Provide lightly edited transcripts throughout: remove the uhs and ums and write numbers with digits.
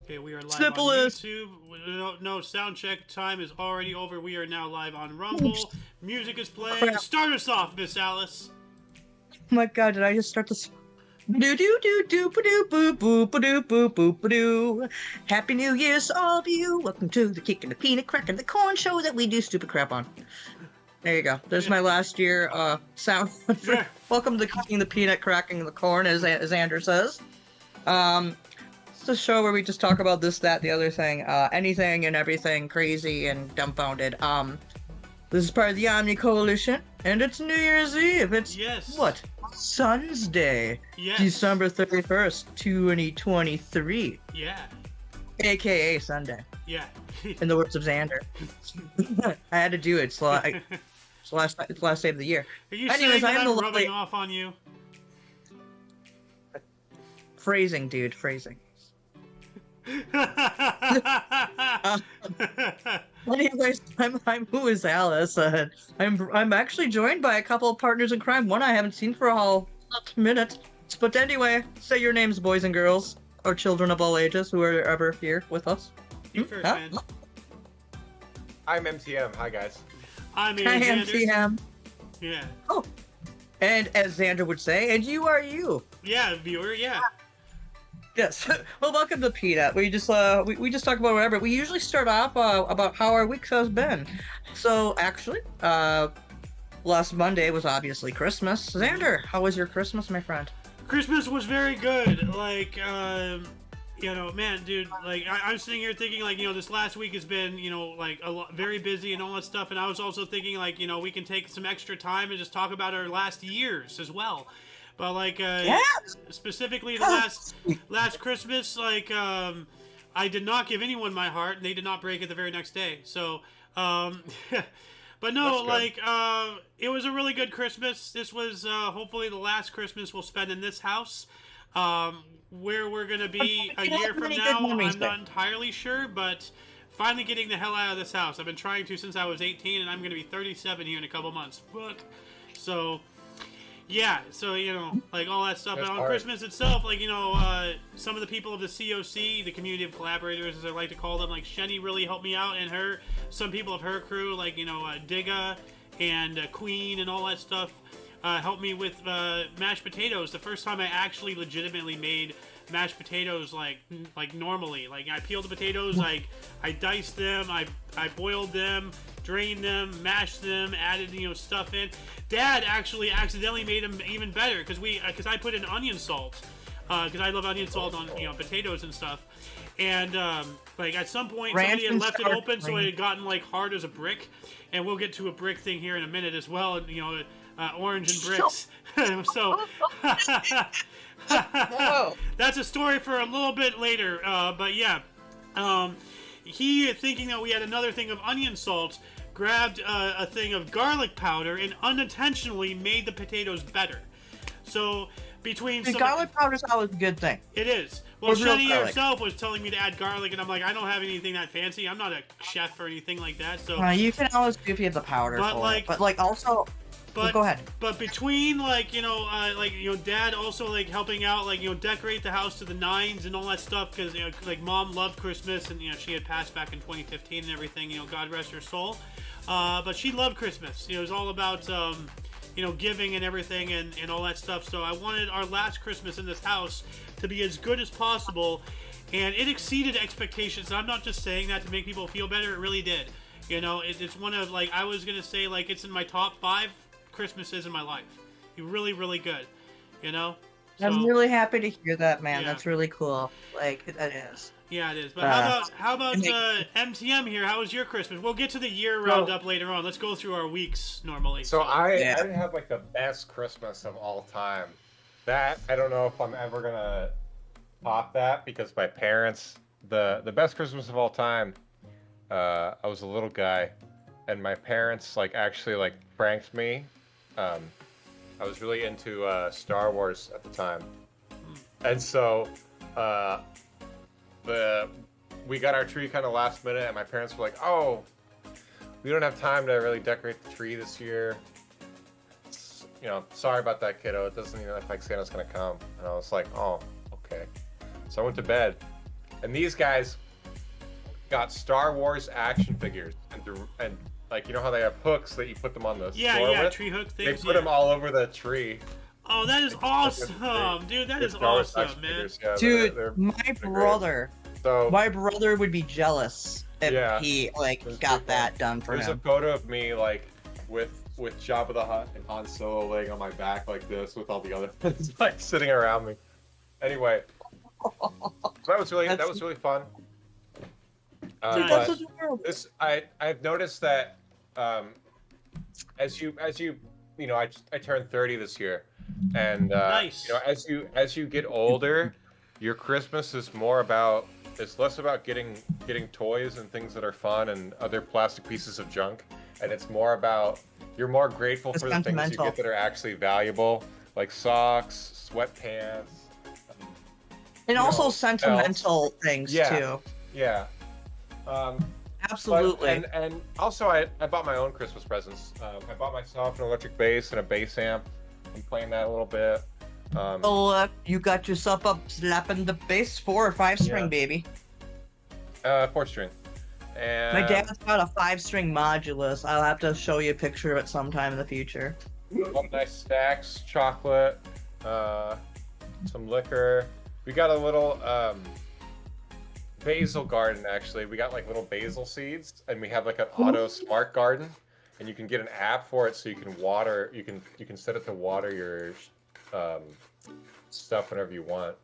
Okay, we are live Simple on as. YouTube. No, sound check time is already over. We are now live on Rumble. Music is playing. Crap. Start us off, Miss Alice. Oh my god, did I just start this? Do do do do ba do boo boo ba do boo boo ba doo. Happy New Year's to all of you. Welcome to the Cake and the Peanut Crack and the Corn show that we do stupid crap on. There you go. There's my last year sound. Yeah. Welcome to the Cake and the Peanut Cracking the Corn, as Andrew says. It's a show where we just talk about this, that, the other thing, anything and everything crazy and dumbfounded. This is part of the Omni Coalition, and it's New Year's Eve. It's what? Sun's Day. Yes. December 31st, 2023. Yeah. AKA Sunday. Yeah. In the words of Xander. I had to do it. It's the last day of the year. Are you Anyways, saying that I'm I'm the rubbing off on you? Phrasing, dude. Phrasing. Anyways, I'm who is Alice? I'm actually joined by a couple of partners in crime. One I haven't seen for a whole minute. But anyway, say your names, boys and girls, or children of all ages who are ever here with us. You first, man. I'm MTM. Hi, guys. I'm Hi, Ian MTM. Yeah. Oh, and as Xander would say, and you are you. Yeah, viewer. Yeah. Yes. Well, welcome to Peanut. We just we just talk about whatever. We usually start off about how our week has been. So actually, last Monday was obviously Christmas. Xander, how was your Christmas, my friend? Christmas was very good. Like, you know, man, dude, like, I'm sitting here thinking, like, you know, this last week has been, you know, like, a lot, very busy and all that stuff, and I was also thinking, like, you know, we can take some extra time and just talk about our last years as well. But, like, specifically the last Christmas, like, I did not give anyone my heart, and they did not break it the very next day, so, but no, like, it was a really good Christmas. This was, hopefully the last Christmas we'll spend in this house. Where we're going to be a year from now, I'm not entirely sure, but finally getting the hell out of this house. I've been trying to since I was 18, and I'm going to be 37 here in a couple months. Fuck. So, yeah, so, you know, like, all that stuff. That's and on Christmas itself, like, you know, some of the people of the COC, the community of collaborators, as I like to call them, like, Shenny really helped me out, and some people of her crew, like, you know, Digga and Queen and all that stuff, helped me with mashed potatoes. The first time I actually legitimately made mashed potatoes like normally. Like, I peeled the potatoes, I diced them, I boiled them, drained them, mashed them, added, you know, stuff in. Dad actually accidentally made them even better because I put in onion salt because I love onion salt on, you know, potatoes and stuff. And like, at some point somebody had left it open, so it had gotten like hard as a brick. And we'll get to a brick thing here in a minute as well. You know. Orange and bricks. So that's a story for a little bit later. But yeah, he, thinking that we had another thing of onion salt, grabbed a thing of garlic powder and unintentionally made the potatoes better. So between garlic powder is always a good thing. It is. Well, Shenny herself was telling me to add garlic, and I'm like, I don't have anything that fancy. I'm not a chef or anything like that. So you can always give the powder. But also. But, go ahead. But between, like, you know, Dad also, like, helping out, like, you know, decorate the house to the nines and all that stuff, because, you know, like, Mom loved Christmas, and, you know, she had passed back in 2015 and everything, you know, God rest her soul. But she loved Christmas. You know, it was all about, you know, giving and everything and all that stuff. So I wanted our last Christmas in this house to be as good as possible, and it exceeded expectations. I'm not just saying that to make people feel better. It really did. You know, it's one of, like, I was going to say, like, it's in my top 5 Christmases in my life. You're really, really good, you know. So, I'm really happy to hear that, man. Yeah. That's really cool. Like, that is. Yeah, it is. But how about MTM here? How was your Christmas? We'll get to the year roundup later on. Let's go through our weeks normally. So I didn't have like the best Christmas of all time. That I don't know if I'm ever gonna top that, because my parents, the best Christmas of all time. I was a little guy, and my parents like actually like pranked me. I was really into Star Wars at the time, and so we got our tree kind of last minute, and my parents were like, "Oh, we don't have time to really decorate the tree this year. You know, sorry about that, kiddo. It doesn't even look like Santa's gonna come." And I was like, "Oh, okay." So I went to bed, And these guys got Star Wars action figures, and like, you know how they have hooks that you put them on the floor with? Tree hook They things. put them all over the tree. Oh, that is awesome, dude. That is awesome, man. Yeah, Dude, they're my brother would be jealous if he got that done for him. There's a photo of me like with Jabba the Hutt and Han Solo laying on my back like this with all the other ones like sitting around me. Anyway, that was really fun. Dude, but I've noticed that as you I turned 30 this year, and nice. as you get older, your Christmas is less about getting toys and things that are fun and other plastic pieces of junk, and it's more about you're more grateful for the things you get that are actually valuable, like socks, sweatpants, and also sentimental things too. Yeah. Absolutely. And also, I bought my own Christmas presents. I bought myself an electric bass and a bass amp. I'm playing that a little bit. You got yourself up slapping the bass 4 or 5 string, baby. 4-string. And my dad's got a 5-string modulus. I'll have to show you a picture of it sometime in the future. Nice stacks, chocolate, some liquor. We got a little basil garden, actually. We got like little basil seeds, and we have like an auto smart garden, and you can get an app for it, so you can water. You can set it to water your stuff whenever you want.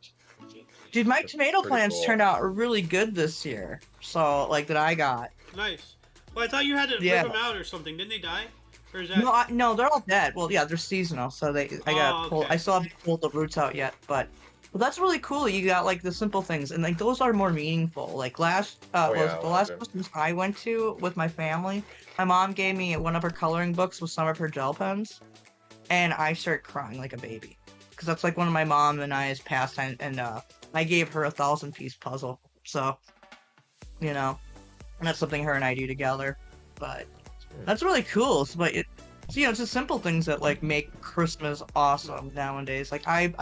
Dude, my tomato plants turned out really good this year. So like that I got. Nice. Well, I thought you had to rip them out or something. Didn't they die? Or is that... No, they're all dead. Well, yeah, they're seasonal, so I still haven't pulled the roots out yet, but. Well, that's really cool. You got like the simple things, and like those are more meaningful. Like the last Christmas I went to with my family, my mom gave me one of her coloring books with some of her gel pens, and I started crying like a baby, because that's like one of my mom and I's pastime, and I gave her a 1,000-piece puzzle. So, and that's something her and I do together. But that's really cool. But it's just simple things that like make Christmas awesome nowadays. Like I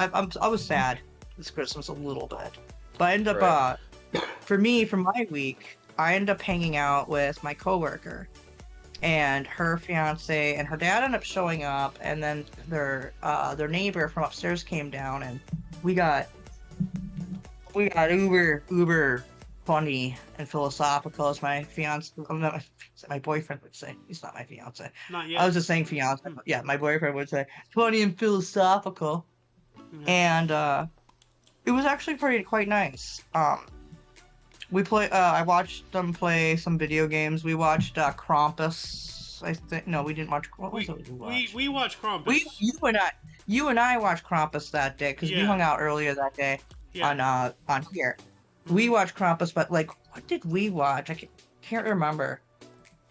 was sad this Christmas a little bit, but I ended up for my week I ended up hanging out with my coworker and her fiance, and her dad ended up showing up, and then their neighbor from upstairs came down, and we got uber funny and philosophical, as my fiance, my boyfriend would say. He's not my fiance. Not yet. I was just saying fiance. Yeah, my boyfriend would say funny and philosophical, and it was actually quite nice. I watched them play some video games. We watched Krampus. I think we didn't watch. What was it we watched? We watched Krampus. You and I watched Krampus that day because we hung out earlier that day on here. We watched Krampus, but like, what did we watch? I can't remember.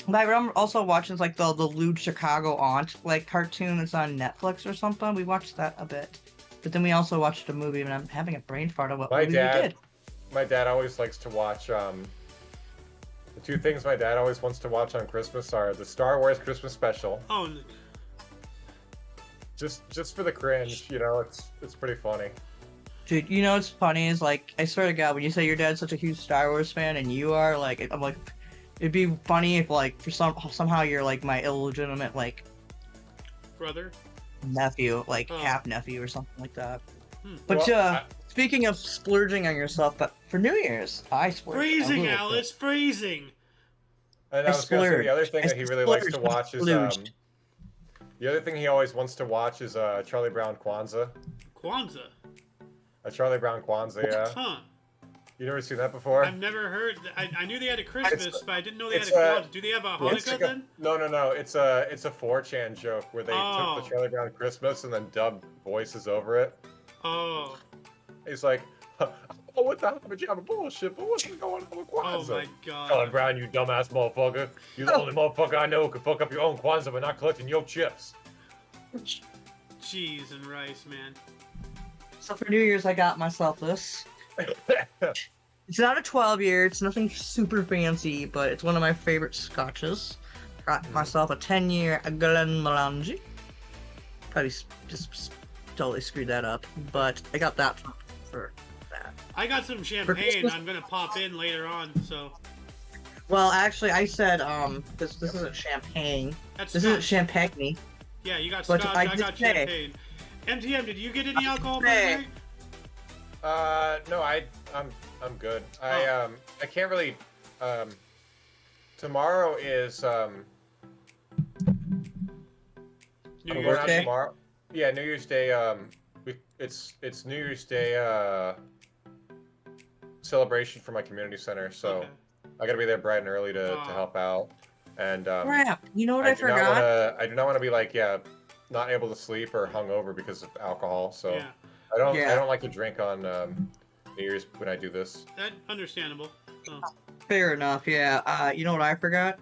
But I remember also watching like the Lewd Chicago Aunt like cartoon that's on Netflix or something. We watched that a bit, but then we also watched a movie, and I'm having a brain fart of what movie we did. My dad always likes to watch. The two things my dad always wants to watch on Christmas are the Star Wars Christmas special. Oh. Just for the cringe, it's pretty funny. Dude, what's funny is like, I swear to God, when you say your dad's such a huge Star Wars fan and you are, like, I'm like, it'd be funny if like for somehow you're like my illegitimate like brother, nephew, like half nephew or something like that. But speaking of splurging on yourself, but for New Year's, I splurged. Freezing, Alice, freezing. And I was going to say the other thing that he really likes to watch is the other thing he always wants to watch is Charlie Brown Kwanzaa. Kwanzaa. A Charlie Brown Kwanzaa, yeah. Huh. You never seen that before? I've never heard. I knew they had a Christmas, but I didn't know they had a Kwanzaa. Do they have a Hanukkah then? No. It's a 4chan joke where they took the Charlie Brown Christmas and then dubbed voices over it. Oh. He's like, oh, what the hell bullshit, but what's going on with Kwanzaa? Oh my God. Charlie Brown, you dumbass motherfucker. You're the only motherfucker I know who can fuck up your own Kwanzaa by not collecting your chips. Cheese and rice, man. So for New Year's, I got myself this. It's not a 12-year, it's nothing super fancy, but it's one of my favorite scotches. Got myself a 10-year Glenmorangie. Probably just totally screwed that up, but I got that for that. I got some champagne. I'm gonna pop in later on. So. Well, actually, I said this isn't champagne. That's This isn't champagne. Yeah, you got But scotch. I got champagne. MTM, did you get any alcohol for the night? No, I'm good. I can't really. Tomorrow is New we're Year's not Day. tomorrow. Yeah, New Year's Day. It's New Year's Day celebration for my community center, so Okay. I gotta be there bright and early to Aw. help out. And Crap! You know what I do not forgot? I do not want to be like not able to sleep or hungover because of alcohol. So Yeah, I don't Yeah. like to drink on New Year's when I do this. that understandable. Oh. Fair enough. Yeah. You know what I forgot?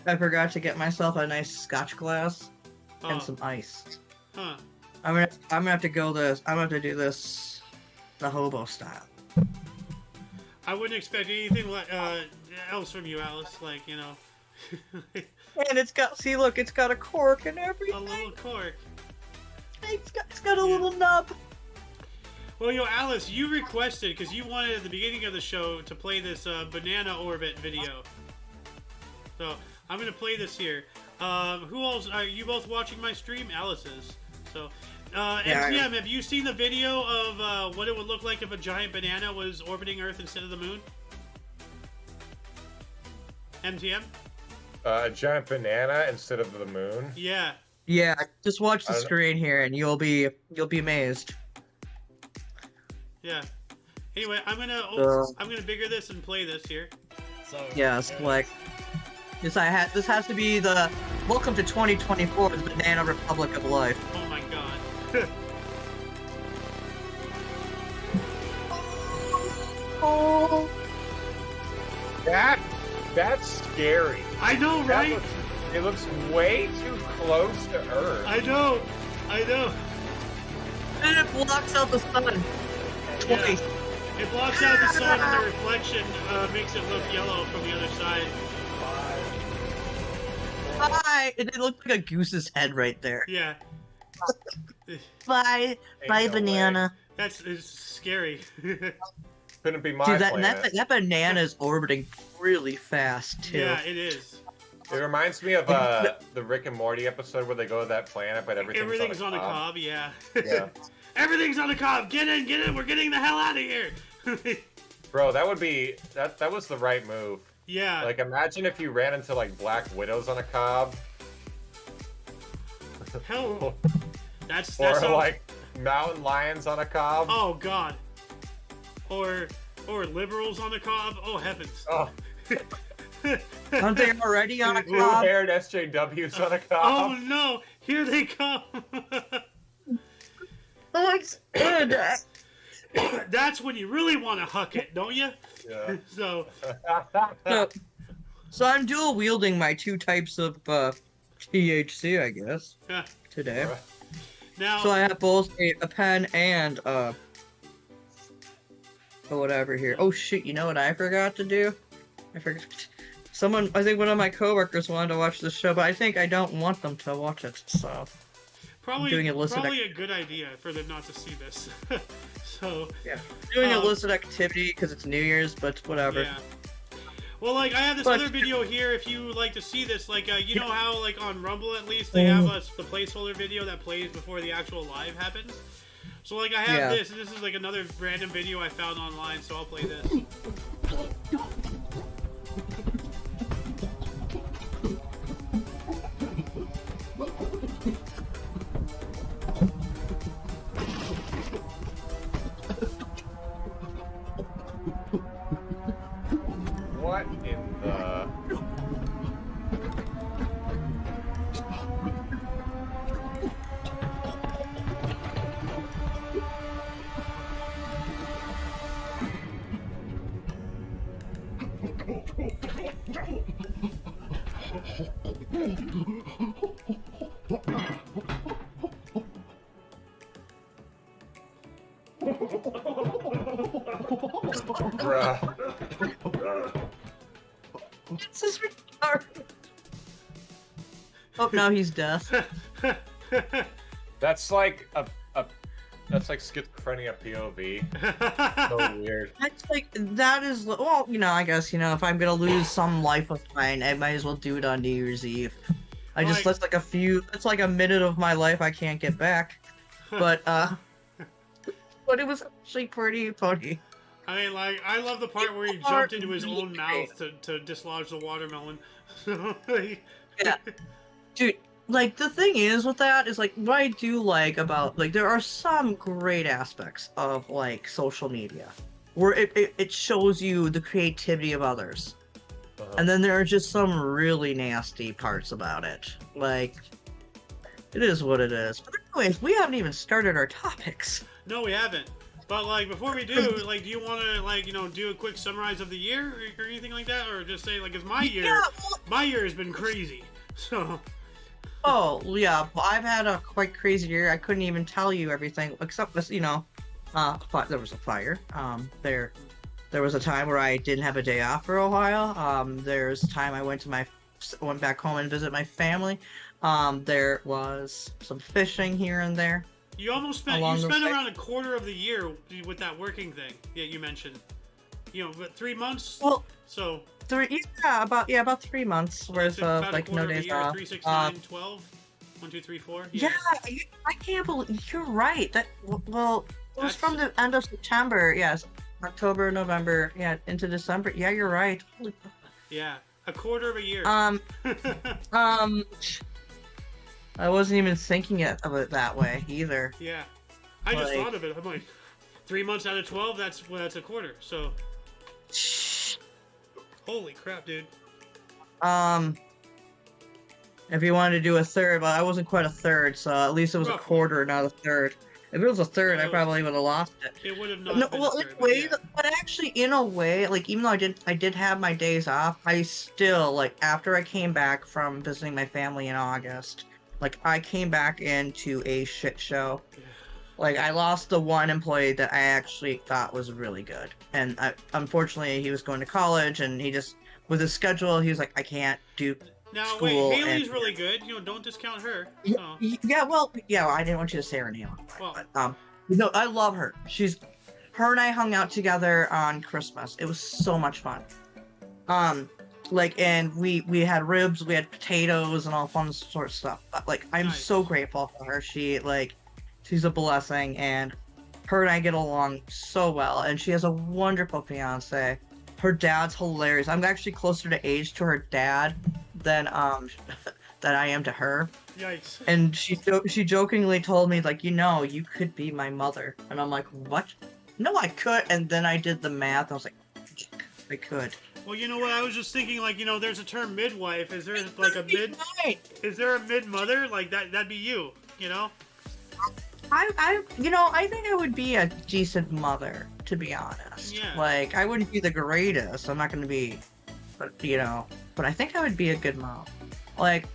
I forgot to get myself a nice Scotch glass Oh. and some ice. Huh. I'm gonna have to go this. I'm gonna have to do this the hobo style. I wouldn't expect anything else from you, Alice. Like, you know, And it's got look, it's got a cork and a everything. little cork. It's got a little nub. Well, Alice, you requested, because you wanted at the beginning of the show to play this banana orbit video. So, I'm going to play this here. Who else? Are you both watching my stream? Alice is. So, Yeah, MTM, have you seen the video of what it would look like if a giant banana was orbiting Earth instead of the moon? MTM? A giant banana instead of the moon. Yeah. Yeah, just watch the I don't know. screen here, and you'll be amazed. Yeah. Anyway, I'm gonna bigger this and play this here. So Yes, like this. This has to be the welcome to 2024's Banana Republic of Life. Oh my god. Oh, That's scary. I know, right? It looks way too close to Earth. I know. and it blocks out the sun twice. It blocks out the sun and the reflection makes it look yellow from the other side. Bye. It looked like a goose's head right there. Yeah. Bye, Ain't no way. It's scary. Couldn't be my Dude, planet. that banana is orbiting really fast too. Yeah, it is. It reminds me of the Rick and Morty episode where they go to that planet, but everything's on a cob, yeah. Yeah. Everything's on a cob. Get in. We're getting the hell out of here. Bro, that would be that was the right move. Yeah. Like, imagine if you ran into like black widows on a cob, Hell. That's or sounds- like mountain lions on a cob. Oh god. Or liberals on the cob. Oh heavens. Oh, Aren't they already on a cob? blue-haired SJWs on a Oh cob. no! Here they come. Oh, it's good. That's when you really want to huck it, don't you? Yeah. So So I'm dual wielding my two types of THC, I guess, yeah. today. Now. So I have both a pen and whatever here. Oh shit! You know what I forgot to do? I forgot. I think one of my coworkers wanted to watch this show, but I think I don't want them to watch it. So Probably, doing illicit probably a good idea for them not to see this. So yeah, doing illicit activity because it's New Year's, but whatever. yeah. Well, like I have this But- other video here. If you like to see this, like you know how like on Rumble at least they have the placeholder video that plays before the actual live happens. So like I have Yeah. this, and this is like another random video I found online. So I'll play this. What in the? Bruh. This is retarded. Oh, now he's deaf. That's like That's like schizophrenia POV. So weird. It's like, that is, well, I guess, if I'm gonna lose some life of mine, I might as well do it on New Year's Eve. That's like it's like a minute of my life I can't get back. But, but it was actually pretty funny. I mean, like, I love the part where he jumped into his own mouth to dislodge the watermelon. Yeah. Dude, like, the thing is with that is, like, what I do like about, like, there are some great aspects of, like, social media where it shows you the creativity of others. And then there are just some really nasty parts about it. Like, it is what it is. But anyways, we haven't even started our topics. No, we haven't. But, like, before we do, like, do you want to, like, do a quick summarize of the year or anything like that? Or just say, like, it's my year. My year has been crazy. So. Oh, yeah. Well, I've had a quite crazy year. I couldn't even tell you everything, except this, there was a fire. There was a time where I didn't have a day off for a while. There's a time I went back home and visit my family. There was some fishing here and there. You spent around a quarter of the year with that working thing that you mentioned. But 3 months. Well, so about 3 months worth of like no days off. 3, 6, 9, 12. 1, 2, 3, 4. Yeah, I can't believe you're right. It was from the end of September. Yes, October, November, into December. Yeah, you're right. Yeah, a quarter of a year. I wasn't even thinking of it that way either. Yeah, I just thought of it. I'm like, 3 months out of 12. That's a quarter. So, holy crap, dude. If you wanted to do a third, but I wasn't quite a third, so at least it was a quarter, not a third. If it was a third, I probably would have lost it. It would have not. Been a third, but actually, in a way, like, even though I did have my days off, I still, like, after I came back from visiting my family in August, like, I came back into a shit show. Like, I lost the one employee that I actually thought was really good, and unfortunately, he was going to college, and he just, with his schedule, he was like, I can't do. Now, school. Wait, Haley's really good. Don't discount her. So. I didn't want you to say her name. Well, I love her. Her and I hung out together on Christmas. It was so much fun. And we had ribs, we had potatoes, and all fun sort of stuff. But, like, I'm so grateful for her. She's a blessing, and her and I get along so well. And she has a wonderful fiance. Her dad's hilarious. I'm actually closer to age to her dad than than I am to her. Yikes. And she jokingly told me, like, you could be my mother. And I'm like, what? No, I could. And then I did the math. I was like, I could. Well, you know what? I was just thinking, like, there's a term midwife. Is there like a mid? Is there a mid mother? Like that'd be you. I think I would be a decent mother, to be honest. Yeah. Like, I wouldn't be the greatest. I'm not going to be, but I think I would be a good mom. Like,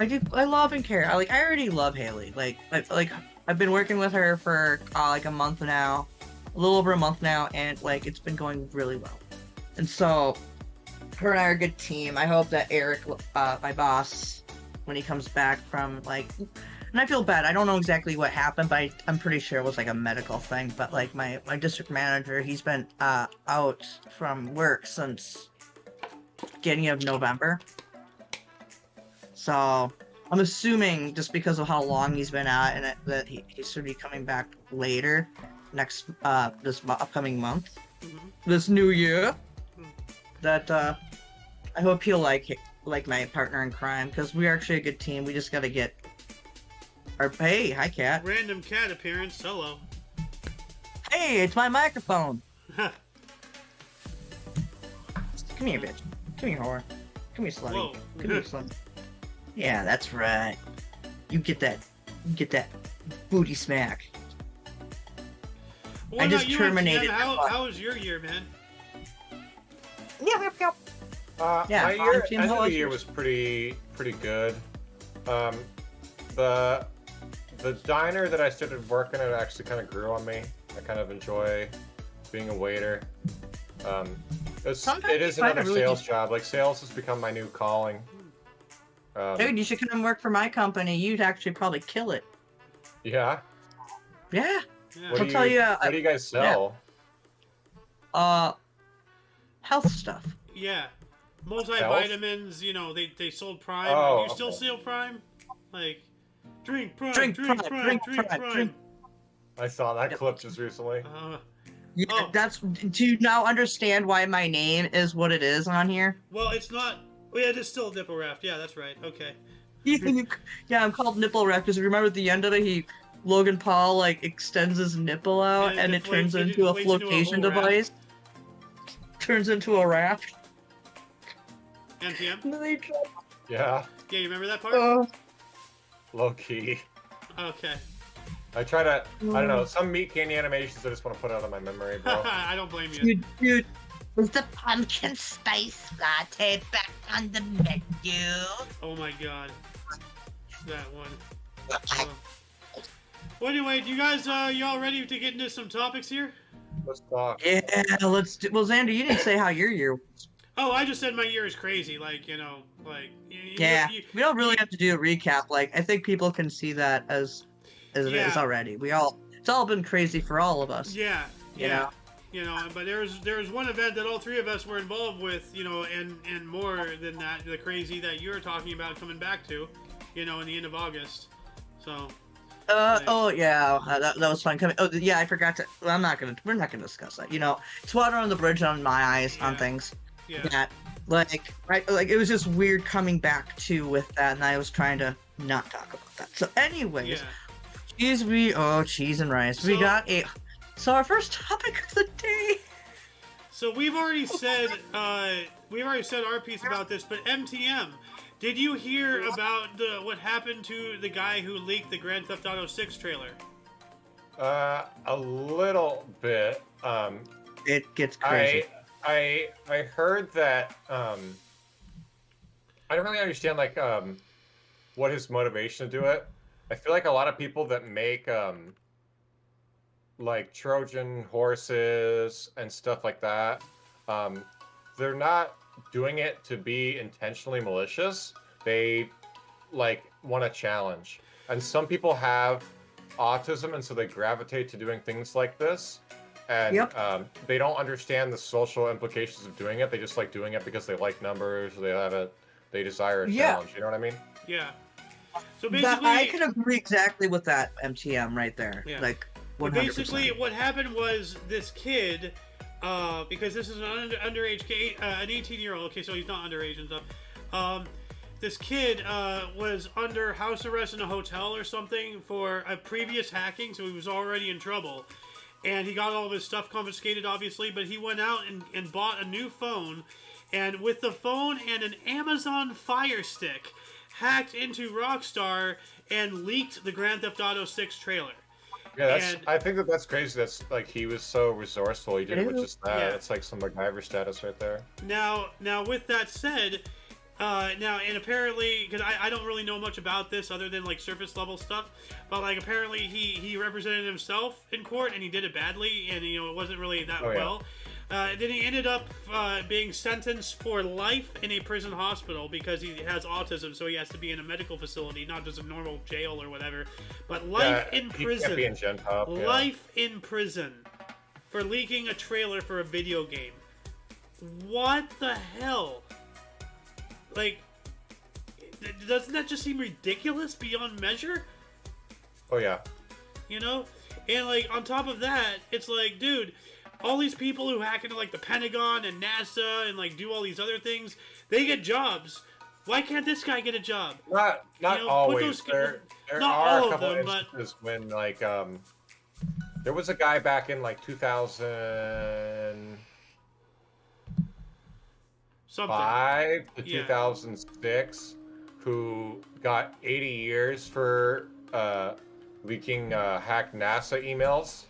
I love and care. I already love Haley. I've been working with her for like a month now, a little over a month now, and like it's been going really well. And so, her and I are a good team. I hope that Eric, my boss, when he comes back from and I feel bad. I don't know exactly what happened, but I'm pretty sure it was like a medical thing. But like my district manager, he's been out from work since beginning of November. So I'm assuming just because of how long he's been out, and that he should be coming back later this upcoming month, this new year. That I hope he'll like my partner in crime, because we're actually a good team. We just gotta get. Hey, hi, cat. Random cat appearance. Hello. Hey, it's my microphone. Come here, bitch. Come here, whore. Come here, slutty. Whoa. Come here, slutty. Yeah, that's right. You get that booty smack. Well, I just terminated. How was your year, man? Yeah. My year was pretty good. The diner that I started working at actually kind of grew on me. I kind of enjoy being a waiter. It is another sales job. Like, sales has become my new calling. Dude, you should come and work for my company. You'd actually probably kill it. Yeah? Yeah. Yeah. What I'll tell you. What do you guys sell? Health stuff. Yeah. Multivitamins, you know, they sold Prime. Oh, Do you still okay. sell Prime? Like, drink Prime, Drink drink Prime, Prime, drink drink Prime, Prime. drink- I saw that Yep. clip just recently. Yeah, Oh. that's. Do you now understand why my name is what it is on here? Well, it's not. Oh, yeah, it is still nipple raft. Yeah, that's right. Okay. Yeah, I'm called Nipple Wreck because remember at the end of it, Logan Paul like extends his nipple out And and it it turns deflates- it into a deflates into a flotation whole raft. device. Turns into a raft. MTM? And then they drop- Yeah, Yeah, you remember that part? low key. Okay. I try to. I don't know. Some meat candy animations I just want to put out of my memory, bro. I don't blame you. Dude, Was the pumpkin spice latte back on the menu? Oh my god. That one. Well, anyway, do you guys, y'all ready to get into some topics here? Let's talk. yeah, let's do. Well, Xander, you didn't say how your year was. Oh, I just said my year is crazy. Like, you know, like. Yeah, we don't really have to do a recap. Like, I think people can see that as it is Yeah. already. It's all been crazy for all of us. Yeah, You yeah. know? You know, but there's one event that all three of us were involved with, you know, and more than that, the crazy that you're talking about coming back to, you know, in the end of August. So. Oh yeah, that was fun. Oh yeah, I forgot to. Well, we're not gonna discuss that. You know, it's water on the bridge on my eyes on Yeah. things. Yeah. That like it was just weird coming back to with that, and I was trying to not talk about that. So, anyways, Yeah. cheese and rice. We So- got So our first topic of the day. So we've already said our piece about this, but MTM, did you hear about what happened to the guy who leaked the Grand Theft Auto 6 trailer? A little bit. It gets crazy. I heard that. I don't really understand like what his motivation to do it. I feel like a lot of people that make like Trojan horses and stuff like that, they're not doing it to be intentionally malicious. They like want a challenge. And some people have autism, and so they gravitate to doing things like this. And Yep. they don't understand the social implications of doing it. They just like doing it because they like numbers. Or they desire a Yeah. challenge. You know what I mean? Yeah. So But basically, I can agree exactly with that, MTM right there. Yeah. Like But 100%. basically, what happened was this kid, because this is an underage kid, an 18-year-old. Okay, so he's not underage and stuff. This kid was under house arrest in a hotel or something for a previous hacking, so he was already in trouble. And he got all of his stuff confiscated, obviously, but he went out and bought a new phone. And with the phone and an Amazon Fire Stick, hacked into Rockstar and leaked the Grand Theft Auto 6 trailer. Yeah, And- I think that that's crazy. That's like he was so resourceful. He did it with just that. Yeah. It's like some MacGyver status right there. Now, with that said, and apparently, because I don't really know much about this other than like surface level stuff, but like apparently he represented himself in court and he did it badly, and you know it wasn't really that Oh, yeah. well. Then he ended up being sentenced for life in a prison hospital because he has autism, so he has to be in a medical facility, not just a normal jail or whatever, but life Yeah, in he prison. can't be in Gen Pop, yeah. Life in prison for leaking a trailer for a video game. What the hell? Like, doesn't that just seem ridiculous beyond measure? Oh yeah. You know? And like, on top of that, it's like, dude, all these people who hack into like the Pentagon and NASA and like do all these other things, they get jobs. Why can't this guy get a job? Not You know, put always. those- There not are all a of couple them, but- instances when like there was a guy back in like 2005 Something. to Yeah. 2006 who got 80 years for leaking hacked NASA emails.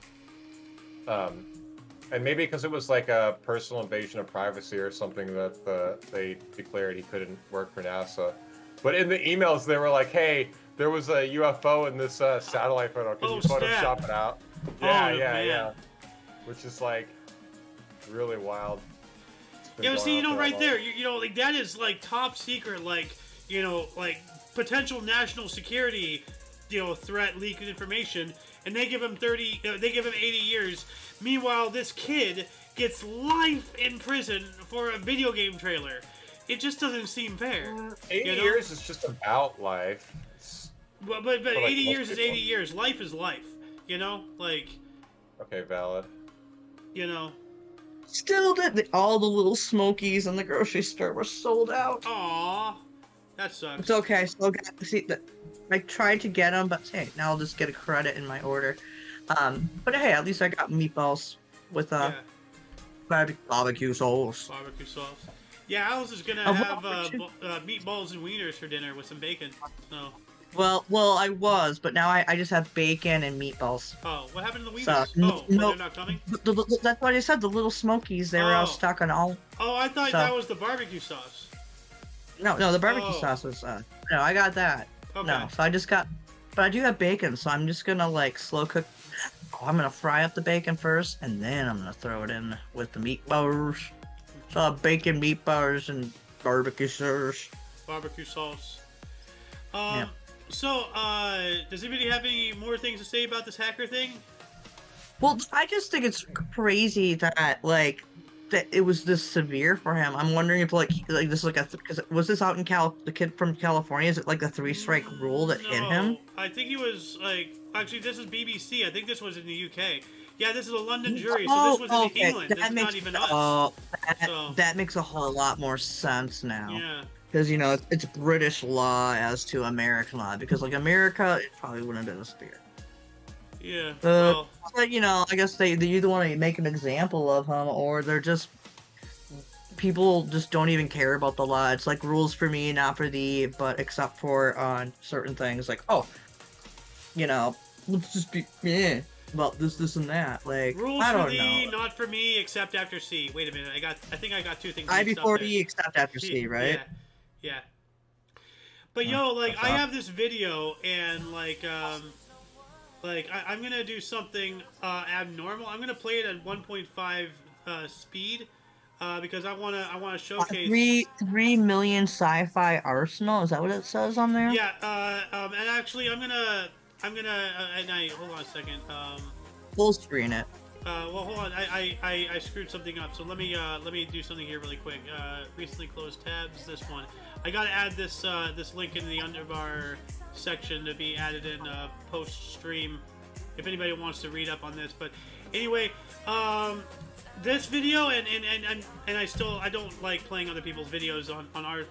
And maybe because it was like a personal invasion of privacy or something that they declared he couldn't work for NASA. But in the emails, they were like, hey, there was a UFO in this satellite photo. Can Oh, you snap. Photoshop it out? Oh, man. Which is like really wild. It's been Yeah, but going see, you on know, for right that there, long. you know, like that is like top secret, like, you know, like potential national security, you know, threat leaked information. and they give him 80 years. Meanwhile, this kid gets life in prison for a video game trailer. It just doesn't seem fair. 80 you know? years is just about life. But like 80 years most is people. 80 years. Life is life. You know, like. Okay, valid. You know. Still, all the little Smokies in the grocery store were sold out. Aww, that sucks. It's okay. I tried to get them, but hey, now I'll just get a credit in my order. But hey, at least I got meatballs with barbecue sauce. Barbecue sauce. Yeah, Alice is gonna have meatballs and wieners for dinner with some bacon. So. Well, I was, but now I just have bacon and meatballs. Oh, what happened to the So, wieners? They're not coming? That's what I said, the little Smokies, they were all stuck on all... Oh, I thought that was the barbecue sauce. No, the barbecue sauce was, no, I got that. Okay. No, so I just got... But I do have bacon, so I'm just gonna, like, slow cook... Oh, I'm gonna fry up the bacon first, and then I'm gonna throw it in with the meatballs. So bacon, meatballs, and barbecue sauce. Barbecue sauce. Yeah. So, does anybody have any more things to say about this hacker thing? Well, I just think it's crazy that, like, that it was this severe for him. I'm wondering if, like this is like because was this out in the kid from California? Is it like a 3-strike rule that hit him? I think he was, like, actually, this is BBC. I think this was in the UK. Yeah, this is a London jury, so this was in England. This is not even us. That makes a whole lot more sense now. Yeah. Because, you know, it's British law as to American law. Because, like, America, it probably wouldn't have been a spear. Yeah. But, you know, I guess they either want to make an example of him, or they're just... People just don't even care about the law. It's like rules for me, not for thee, but except for on certain things. Like, oh, you know, let's just be about this, and that. Like, rules I don't for thee, know. not for me, except after C. Wait a minute, I think I got two things. I mixed up before there. D, except after C, right? Yeah. But like, I have this video, and like I'm gonna do something abnormal. I'm gonna play it at 1.5 speed because I wanna showcase 3 million sci-fi arsenal. Is that what it says on there? Yeah. And actually, I'm gonna hold on a second. Full screen it. Well, hold on. I screwed something up. So let me do something here really quick. Recently closed tabs. This one. I gotta add this link in the underbar section to be added in post stream. If anybody wants to read up on this, but anyway, this video and I don't like playing other people's videos on our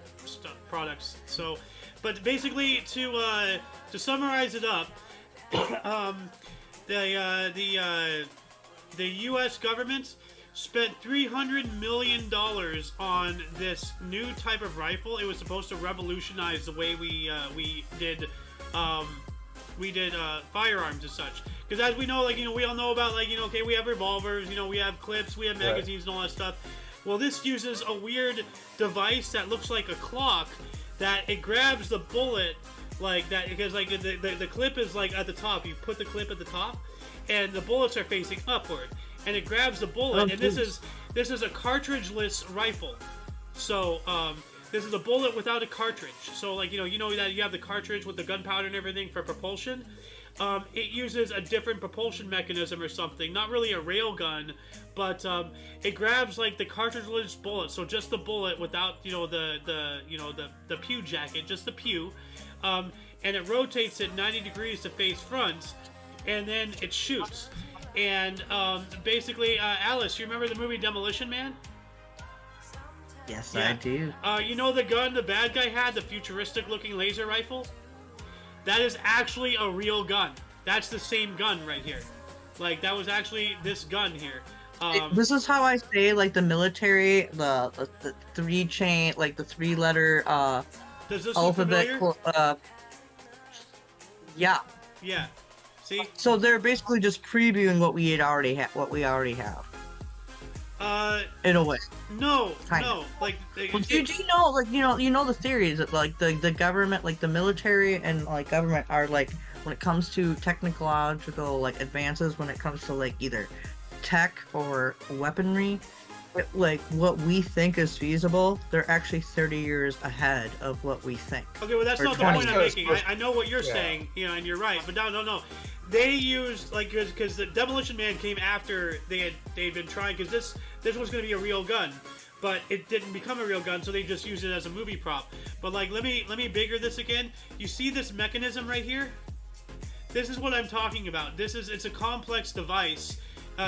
products. So, but basically to summarize it up, the U.S. government spent $300 million on this new type of rifle. It was supposed to revolutionize the way we did firearms and such. Because as we know, like, you know, we all know about, like, you know, okay, we have revolvers, you know, we have clips, we have magazines and all that stuff. Well, this uses a weird device that looks like a clock that it grabs the bullet like that, because like the clip is like at the top. You put the clip at the top, and the bullets are facing upward, and it grabs the bullet. And this is a cartridgeless rifle. So this is a bullet without a cartridge. So like you know that you have the cartridge with the gunpowder and everything for propulsion. It uses a different propulsion mechanism or something. Not really a rail gun, but it grabs like the cartridgeless bullet. So just the bullet without the pew jacket, just the pew, and it rotates it 90 degrees to face front, and then it shoots. And basically, Alice, you remember the movie Demolition Man? Yes, Yeah. I do. You know the gun the bad guy had, the futuristic-looking laser rifle? That is actually a real gun. That's the same gun right here. Like, that was actually this gun here. This is how I say, like, the military, the 3-chain, like, the 3-letter, Does this alphabet, look familiar? Yeah. Yeah. See? So they're basically just previewing what we already have. In a way. No, Kind no. Like, Well, do you know, like, you know the theories that, like, the government, like, the military and, like, government are, like, when it comes to technological, like, advances, when it comes to, like, either tech or weaponry, like what we think is feasible, they're actually 30 years ahead of what we think. Okay, well that's Or not the 20. point I'm making. I know what you're Yeah. saying, and you're right, but no. They used because the Demolition Man came after they'd been trying because this was going to be a real gun, but it didn't become a real gun, so they just used it as a movie prop. But let me bigger this again. You see this mechanism right here? This is what I'm talking about. It's a complex device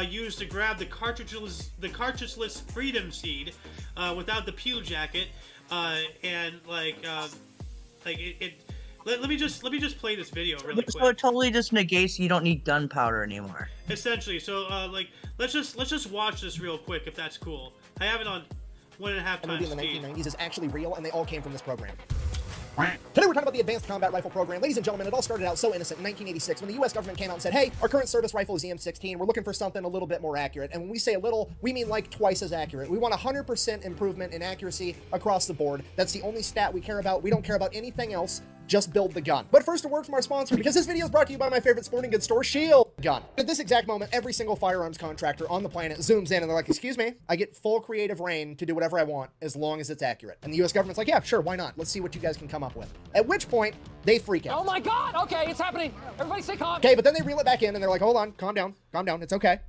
used to grab the cartridgeless Freedom Seed without the Pew jacket, and let me just play this video really So quick. it totally just negates you don't need gunpowder anymore. Essentially, so let's just watch this real quick if that's cool. I have it on 1.5 The movie times in the speed. 1990s is actually real, and they all came from this program. Today we're talking about the Advanced Combat Rifle Program. Ladies and gentlemen, it all started out so innocent in 1986 when the US government came out and said, hey, our current service rifle is the M16. We're looking for something a little bit more accurate. And when we say a little, we mean like twice as accurate. We want 100% improvement in accuracy across the board. That's the only stat we care about. We don't care about anything else. Just build the gun. But first, a word from our sponsor, because this video is brought to you by my favorite sporting goods store, Shield Gun. At this exact moment, every single firearms contractor on the planet zooms in and they're like, excuse me, I get full creative reign to do whatever I want as long as it's accurate. And the US government's like, yeah, sure, why not? Let's see what you guys can come up with. At which point, they freak out. Oh my God! Okay, it's happening. Everybody stay calm. Okay, but then they reel it back in and they're like, hold on, calm down, it's okay.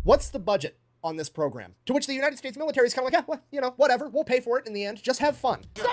What's the budget on this program? To which the United States military is kind of like, yeah, well, whatever, we'll pay for it in the end, just have fun. Stay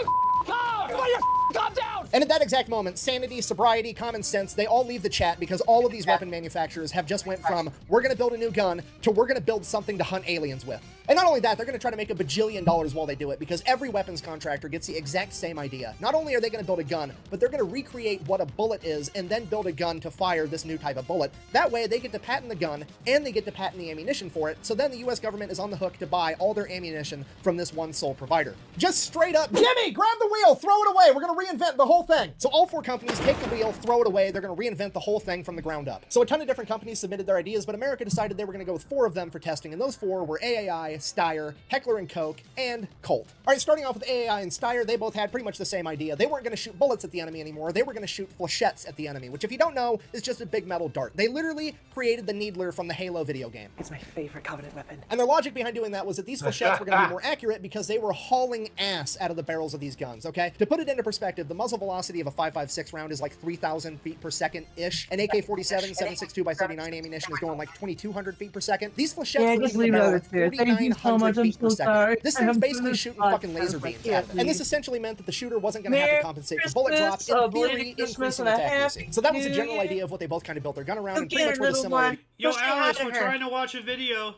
calm! Everybody calm down! And at that exact moment, sanity, sobriety, common sense, they all leave the chat because all of these weapon manufacturers have just went from, we're gonna build a new gun, to we're gonna build something to hunt aliens with. And not only that, they're gonna try to make $1 bajillion while they do it because every weapons contractor gets the exact same idea. Not only are they gonna build a gun, but they're gonna recreate what a bullet is and then build a gun to fire this new type of bullet. That way, they get to patent the gun and they get to patent the ammunition for it, so then the US government is on the hook to buy all their ammunition from this one sole provider. Just straight up, Jimmy, grab the wheel, throw it away, we're gonna reinvent the whole thing. So all 4 companies take the wheel, throw it away, they're gonna reinvent the whole thing from the ground up. So a ton of different companies submitted their ideas, but America decided they were gonna go with 4 of them for testing, and those 4 were AAI, Steyr, Heckler & Koch, and Colt. All right, starting off with AAI and Steyr, they both had pretty much the same idea. They weren't gonna shoot bullets at the enemy anymore, they were gonna shoot flechettes at the enemy, which if you don't know, is just a big metal dart. They literally created the Needler from the Halo video game. It's my favorite Covenant weapon. And their logic behind doing that was that these flechettes were going to be more accurate because they were hauling ass out of the barrels of these guns, okay? To put it into perspective, the muzzle velocity of a 5.56 round is like 3,000 feet per second-ish. An AK-47 7.62x79 ammunition is going like 2,200 feet per second. These flechettes were just in the leave it barrel out at there. Thank you so 4,900 much. I'm feet per so second. sorry. This I thing's have basically to shooting watch fucking laser this. I beams can't at it. And this leave. essentially meant that the shooter wasn't going to have to Merry compensate for bullet drop, Christmas, in theory, Merry Christmas, increasing and its a accuracy. Happy So that was the New general Year. idea of what they both kind of built their gun around, and pretty Okay, much were the little similar. one. Yo, Let's get Alice, out we're of here. trying to watch a video.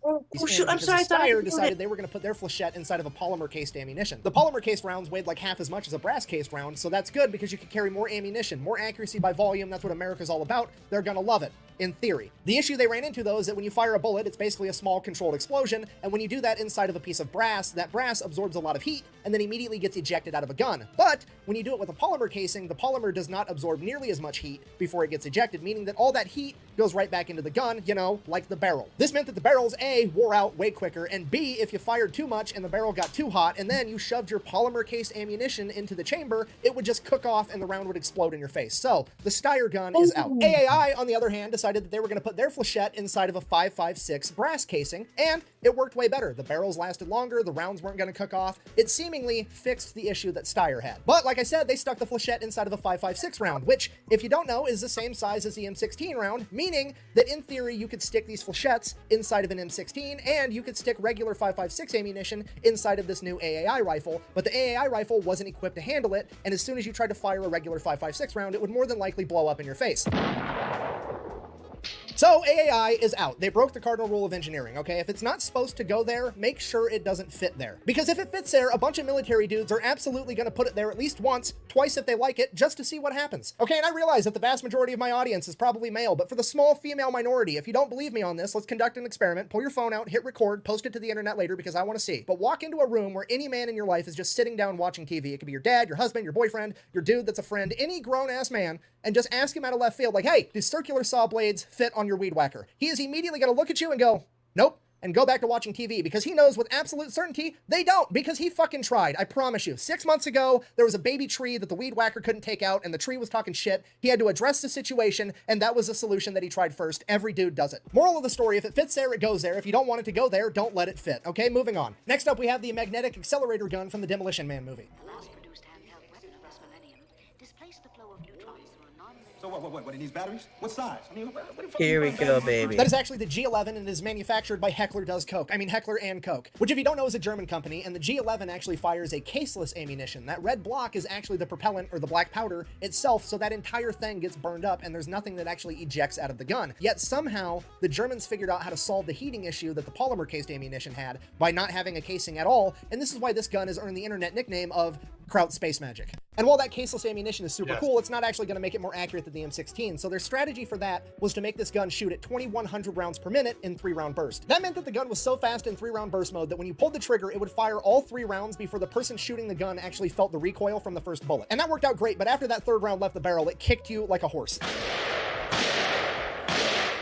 Oh, shoot, I'm Because sorry. I thought I Steyr could do decided it. they were going to put their flechette inside of a polymer-cased ammunition. The polymer-cased rounds weighed like half as much as a brass-cased round, so that's good because you can carry more ammunition, more accuracy by volume. That's what America's all about. They're going to love it, in theory. The issue they ran into, though, is that when you fire a bullet, it's basically a small controlled explosion, and when you do that inside of a piece of brass, that brass absorbs a lot of heat and then immediately gets ejected out of a gun. But when you do it with a polymer casing, the polymer does not absorb nearly as much heat before it gets ejected, meaning that all that heat goes right back into the gun, like the barrel. This meant that the barrels, A, wore out way quicker, and B, if you fired too much and the barrel got too hot, and then you shoved your polymer-cased ammunition into the chamber, it would just cook off and the round would explode in your face. So, the Steyr gun is out. AAI, on the other hand, decided that they were going to put their flechette inside of a 5.56 brass casing, and it worked way better. The barrels lasted longer, the rounds weren't going to cook off. It seemingly fixed the issue that Steyr had. But, like I said, they stuck the flechette inside of a 5.56 round, which, if you don't know, is the same size as the M16 round, meaning that in theory you could stick these flechettes inside of an M16, and you could stick regular 5.56 ammunition inside of this new AAI rifle, but the AAI rifle wasn't equipped to handle it, and as soon as you tried to fire a regular 5.56 round, it would more than likely blow up in your face. So AAI is out. They broke the cardinal rule of engineering, okay? If it's not supposed to go there, make sure it doesn't fit there. Because if it fits there, a bunch of military dudes are absolutely going to put it there at least once, twice if they like it, just to see what happens. Okay, and I realize that the vast majority of my audience is probably male, but for the small female minority, if you don't believe me on this, let's conduct an experiment. Pull your phone out, hit record, post it to the internet later because I want to see. But walk into a room where any man in your life is just sitting down watching TV. It could be your dad, your husband, your boyfriend, your dude that's a friend, any grown-ass man, and just ask him out of left field, like, hey, do circular saw blades fit on your weed whacker? He is immediately going to look at you and go, nope. and go back to watching TV, because he knows with absolute certainty they don't, because he fucking tried. I promise you. 6 months ago, there was a baby tree that the weed whacker couldn't take out, and the tree was talking shit. He had to address the situation, and that was the solution that he tried first. Every dude does it. Moral of the story, if it fits there, it goes there. If you don't want it to go there, don't let it fit. Okay, moving on. Next up, we have the magnetic accelerator gun from the Demolition Man movie. The last produced handheld weapon of this millennium displaced the flow of neutrons through a non. So what, it needs batteries? What size? I mean, what the fuck Here you we find go, batteries? baby. That is actually the G11, and it is manufactured by Heckler Does Coke. I mean, Heckler and Coke. Which, if you don't know, is a German company, and the G11 actually fires a caseless ammunition. That red block is actually the propellant, or the black powder, itself, so that entire thing gets burned up, and there's nothing that actually ejects out of the gun. Yet somehow, the Germans figured out how to solve the heating issue that the polymer-cased ammunition had by not having a casing at all, and this is why this gun has earned the internet nickname of Kraut Space Magic. And while that caseless ammunition is super cool, it's not actually going to make it more accurate than the M16, so their strategy for that was to make this gun shoot at 2,100 rounds per minute in 3-round bursts. That meant that the gun was so fast in 3-round burst mode that when you pulled the trigger, it would fire all 3 rounds before the person shooting the gun actually felt the recoil from the first bullet. And that worked out great, but after that 3rd round left the barrel, it kicked you like a horse.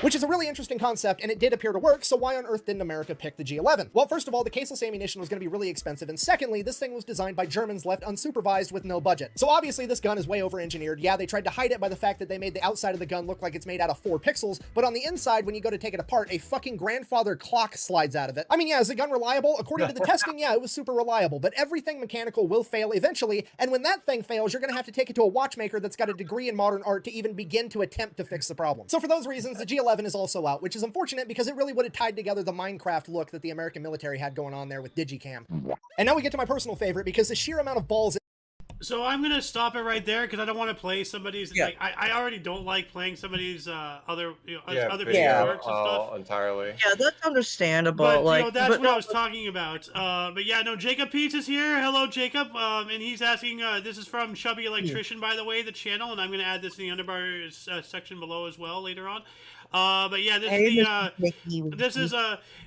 Which is a really interesting concept, and it did appear to work, so why on earth didn't America pick the G11? Well, first of all, the caseless ammunition was going to be really expensive, and secondly, this thing was designed by Germans left unsupervised with no budget. So obviously this gun is way over-engineered. Yeah, they tried to hide it by the fact that they made the outside of the gun look like it's made out of 4 pixels, but on the inside, when you go to take it apart, a fucking grandfather clock slides out of it. I mean, yeah, is the gun reliable? According to the testing, yeah, it was super reliable, but everything mechanical will fail eventually, and when that thing fails, you're going to have to take it to a watchmaker that's got a degree in modern art to even begin to attempt to fix the problem. So for those reasons, the G11 is also out, which is unfortunate because it really would have tied together the Minecraft look that the American military had going on there with Digicam. And now we get to my personal favorite, because the sheer amount of balls. So I'm gonna stop it right there because I don't want to play somebody's. Yeah. Like, I already don't like playing somebody's other other video, people's works and stuff. entirely. Yeah, that's understandable. But like, that's but what I was talking about. But yeah, no, Jacob Peets is here. Hello, Jacob. And he's asking. This is from Chubby Electrician, by the way, the channel, and I'm gonna add this in the underbar section below as well later on. But yeah,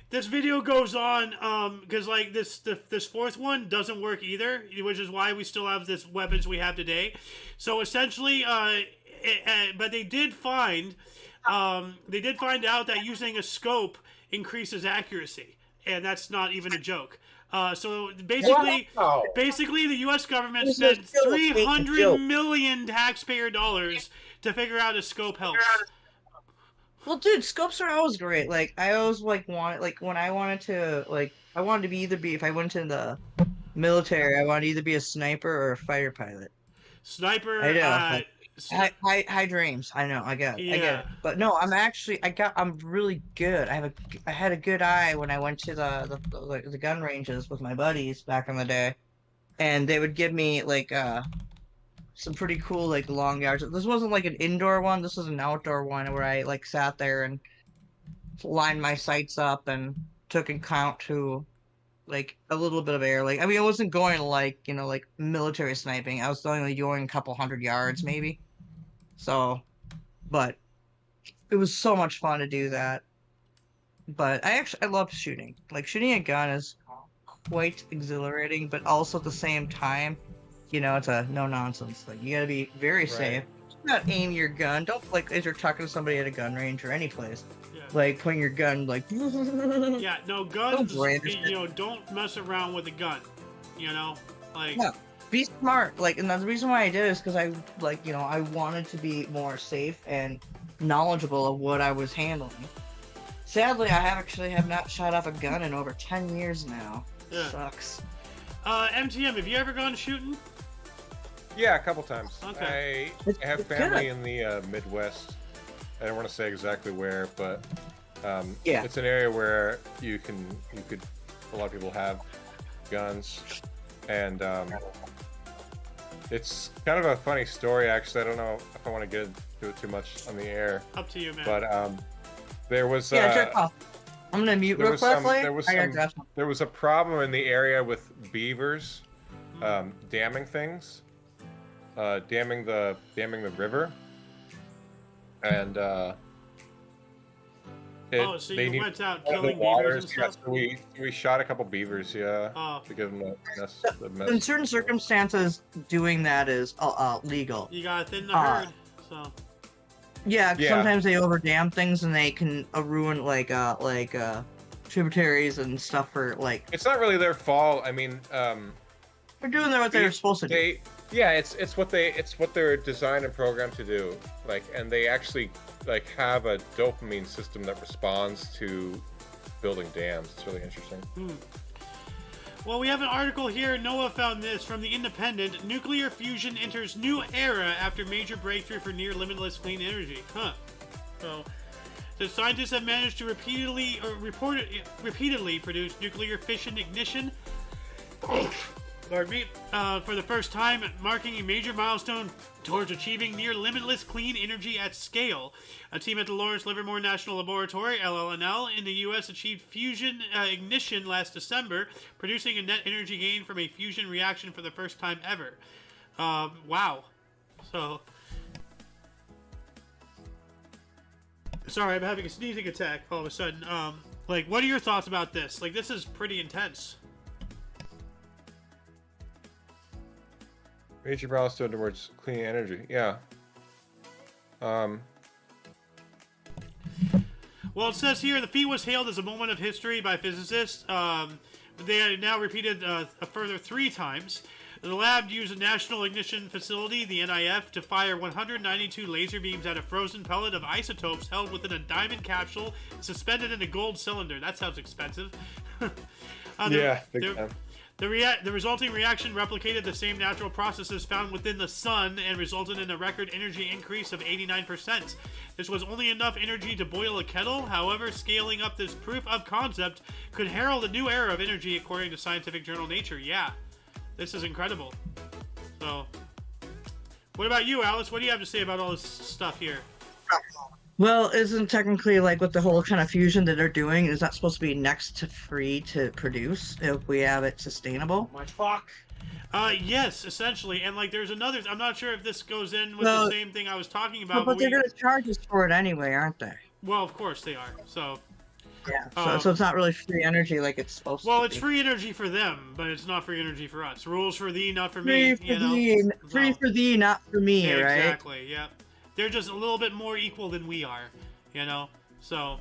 this video goes on because like this 4th one doesn't work either, which is why we still have this weapons we have today. So essentially, but they did find out that using a scope increases accuracy, and that's not even a joke. So basically, the U.S. government spent $300 million taxpayer dollars to figure out a scope helps. Well, dude, scopes are always great. Like, I always when I wanted to if I went into the military, I wanted to either be a sniper or a fighter pilot. Sniper. I know. High dreams. I know. I get it. But no, I'm really good. I had a good eye when I went to the gun ranges with my buddies back in the day, and they would give me like some pretty cool like long yards. This wasn't like an indoor one. This was an outdoor one where I like sat there and lined my sights up and took in count to like a little bit of air. Like, I mean, I wasn't going like, like military sniping. I was only going a couple 100 yards maybe. So, but it was so much fun to do that. But I love shooting. Like, shooting a gun is quite exhilarating, but also at the same time, it's a no nonsense. Like, you gotta be very safe. Do not aim your gun. Don't like as you're talking to somebody at a gun range or any place. Yeah. Like putting your gun like. Yeah, no guns. Don't mess around with a gun. Like. Yeah, be smart. Like, and the reason why I did is because I I wanted to be more safe and knowledgeable of what I was handling. Sadly, I have not shot off a gun in over 10 years now. Yeah. Sucks. MTM, have you ever gone shooting? Yeah, a couple times. Okay. I have family in the Midwest. I don't want to say exactly where, but it's an area where a lot of people have guns, and it's kind of a funny story actually. I don't know if I want to get into it too much on the air. Up to you, man. But there was I'm gonna mute real quickly. There was a problem in the area with beavers damming things. Damming the river, and so you went out killing beavers and stuff? Yeah, so we shot a couple beavers, to give them the mess. In certain circumstances, doing that is legal. You gotta thin the herd, so. Yeah, sometimes they over dam things and they can ruin tributaries and stuff for like. It's not really their fault. I mean, They're doing what they were supposed to do. Yeah, it's what they're designed and programmed to do. Like, and they actually like have a dopamine system that responds to building dams. It's really interesting. Well, we have an article here. Noah found this from The Independent. Nuclear fusion enters new era after major breakthrough for near limitless clean energy. Huh. So, the scientists have managed to repeatedly produce nuclear fission ignition. Pardon me, for the first time, marking a major milestone towards achieving near limitless clean energy at scale. A team at the Lawrence Livermore National Laboratory, LLNL, in the U.S. achieved fusion ignition last December, producing a net energy gain from a fusion reaction for the first time ever. Wow. So... Sorry, I'm having a sneezing attack all of a sudden. Like, what are your thoughts about this? Like, this is pretty intense. Major milestone towards clean energy. Yeah. Well, it says here the feat was hailed as a moment of history by physicists. They have now repeated a further 3 times. The lab used a National Ignition Facility, the NIF, to fire 192 laser beams at a frozen pellet of isotopes held within a diamond capsule suspended in a gold cylinder. That sounds expensive. Yeah, big time. The resulting reaction replicated the same natural processes found within the sun and resulted in a record energy increase of 89%. This was only enough energy to boil a kettle. However, scaling up this proof of concept could herald a new era of energy, according to scientific journal Nature. Yeah, this is incredible. So, what about you, Alice? What do you have to say about all this stuff here? Well, isn't technically like with the whole kind of fusion that they're doing, is that supposed to be next to free to produce if we have it sustainable? My fuck. Yes, essentially. And like there's another, I'm not sure if this goes in with the same thing I was talking about. But they're going to charge us for it anyway, aren't they? Well, of course they are. So. Yeah, so it's not really free energy like it's supposed to be. Well, it's free energy for them, but it's not free energy for us. Rules for thee, not for me. Free for thee, not for me, yeah, right? Exactly, yeah. They're just a little bit more equal than we are, you know? So,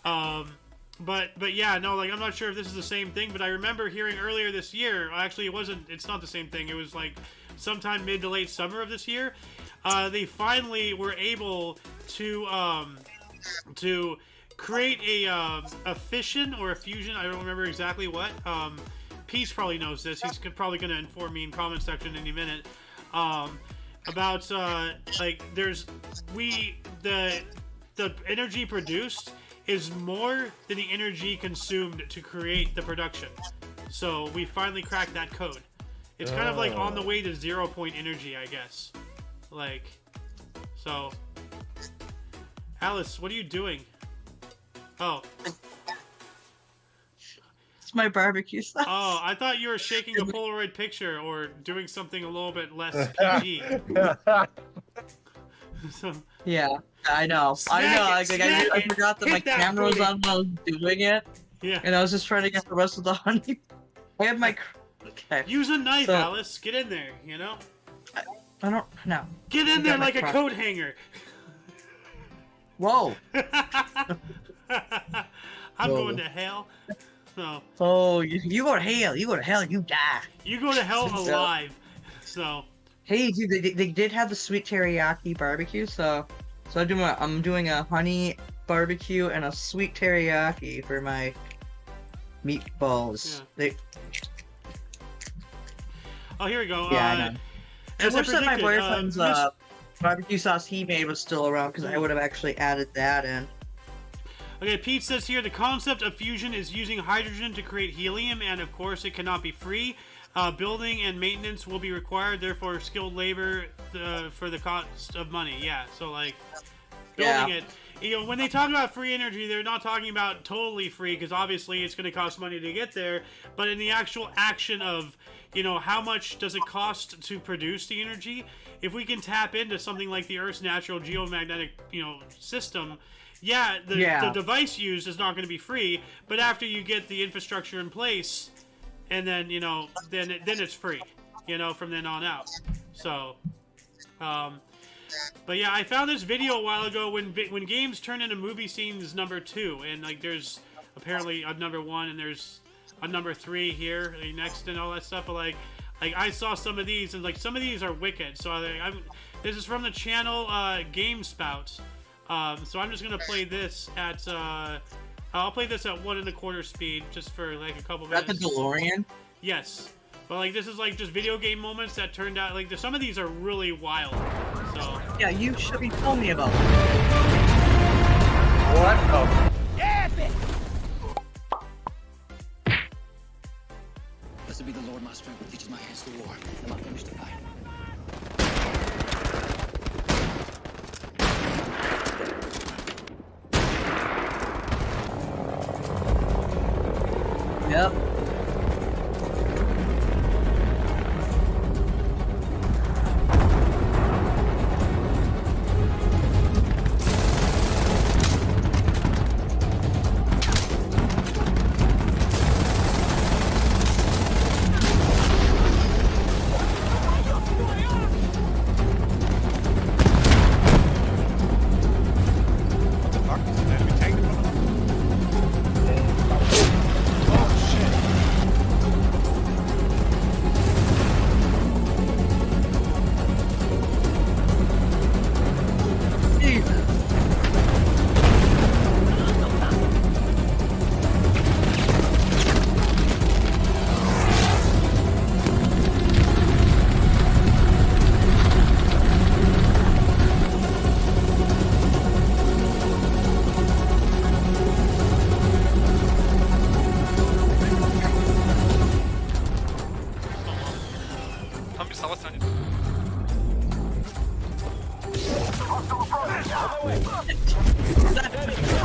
but yeah, no, like, I'm not sure if this is the same thing, but I remember hearing earlier this year, actually it's not the same thing, it was like sometime mid to late summer of this year, they finally were able to create a fission or a fusion, I don't remember exactly what, Peace probably knows this, he's probably going to inform me in comment section any minute, about like the energy produced is more than the energy consumed to create the production. So we finally cracked that code. It's kind of like on the way to 0 point energy, I guess. Like, so Alice, what are you doing? Oh. It's my barbecue sauce. Oh, I thought you were shaking a Polaroid picture or doing something a little bit less PG. So, yeah, I know. I forgot that my camera was on while I was doing it. Yeah. And I was just trying to get the rest of the honey. I have my... Okay. Use a knife, Alice. Get in there, you know? I don't... No. Get in there like a coat hanger. Whoa. I'm going to hell. So. Oh, you go to hell. You go to hell. You die. You go to hell alive. So. Hey, dude, they did have the sweet teriyaki barbecue, so I'm doing a honey barbecue and a sweet teriyaki for my meatballs. Yeah. Oh, here we go. Yeah, I know. As I I wish that my predicted, boyfriend's barbecue sauce he made was still around, because I would have actually added that in. Okay, Pete says here, the concept of fusion is using hydrogen to create helium, and of course it cannot be free. Building and maintenance will be required, therefore skilled labor for the cost of money. Yeah, so like, building it. You know, when they talk about free energy, they're not talking about totally free, because obviously it's going to cost money to get there, but in the actual action of, you know, how much does it cost to produce the energy? If we can tap into something like the Earth's natural geomagnetic, you know, system, the device used is not going to be free, but after you get the infrastructure in place, and then, you know, then it's free, you know, from then on out. So, but yeah, I found this video a while ago when games turn into movie scenes #2, and like there's apparently a number 1, and there's a number 3 here next and all that stuff. But like I saw some of these, and like some of these are wicked. So this is from the channel Game Spouts. So I'm just gonna play this at I'll play this at 1 1/4 speed just for like a couple minutes. That's the DeLorean? Yes. But like this is like just video game moments that turned out like some of these are really wild. So Yeah, you should be telling me about What the? Yeah, bitch! Blessed be the Lord, my strength, who teaches my hands to war, and my fingers to fight. Yep. What the fuck? Is an enemy tank? Oh shit. Jesus. Там писалось, Саня.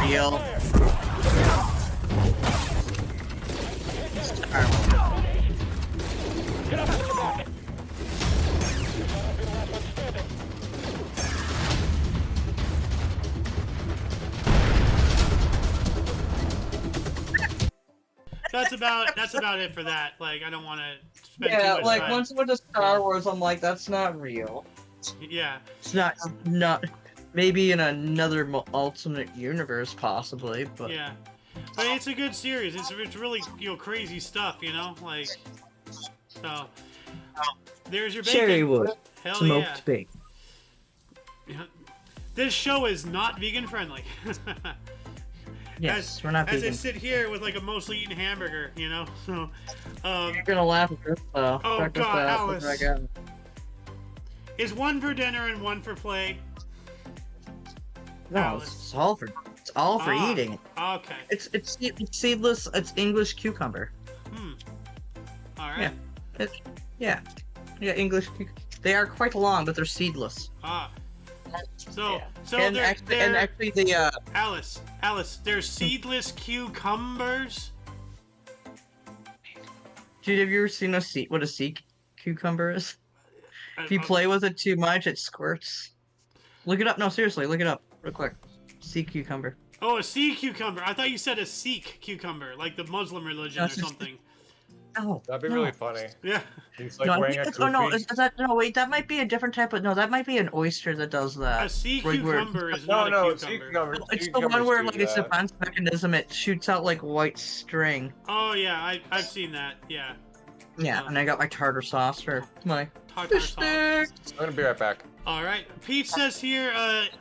Real. that's about it for that. Like I don't want to spend Yeah, too much like time. once it went to Star Wars, I'm like, that's not real. Yeah. It's not maybe in another alternate universe, possibly, but Yeah. But it's a good series. It's really crazy stuff, like so. There's your bacon. Cherrywood, Hell smoked yeah. bacon. This show is not vegan friendly. Yes, we're not as vegan. I sit here with like a mostly eaten hamburger, So, You're gonna laugh at this though. Oh, Check this God, out. Alice. Look what I got. is one for dinner and one for play? No, Alice. it's all for eating. Okay. It's seedless. It's English cucumber. All right. Yeah. Yeah, English. They are quite long, but they're seedless. So and they're, actually the Alice, there's seedless cucumbers. Dude, have you ever seen what a sea cucumber is? If you play with it too much, it squirts. Look it up. No, seriously, look it up real quick. Sea cucumber. Oh, a sea cucumber. I thought you said a Sikh cucumber, like the Muslim religion No, or it's just- something. No. That'd be no. really funny. Yeah. He's like No, I wearing think a it's, oh no, goofy. wait, that might be a different type of, no, that might be an oyster that does that. A sea Like where- cucumber is No, not no, a it's cucumber. cucumber. It's the one where, like, its defense mechanism, it shoots out, like, white string. Oh yeah, I've seen that. Yeah. Yeah, and I got my tartar sauce for my Tartar fish sauce. sticks. I'm gonna be right back. All right. Pete says here,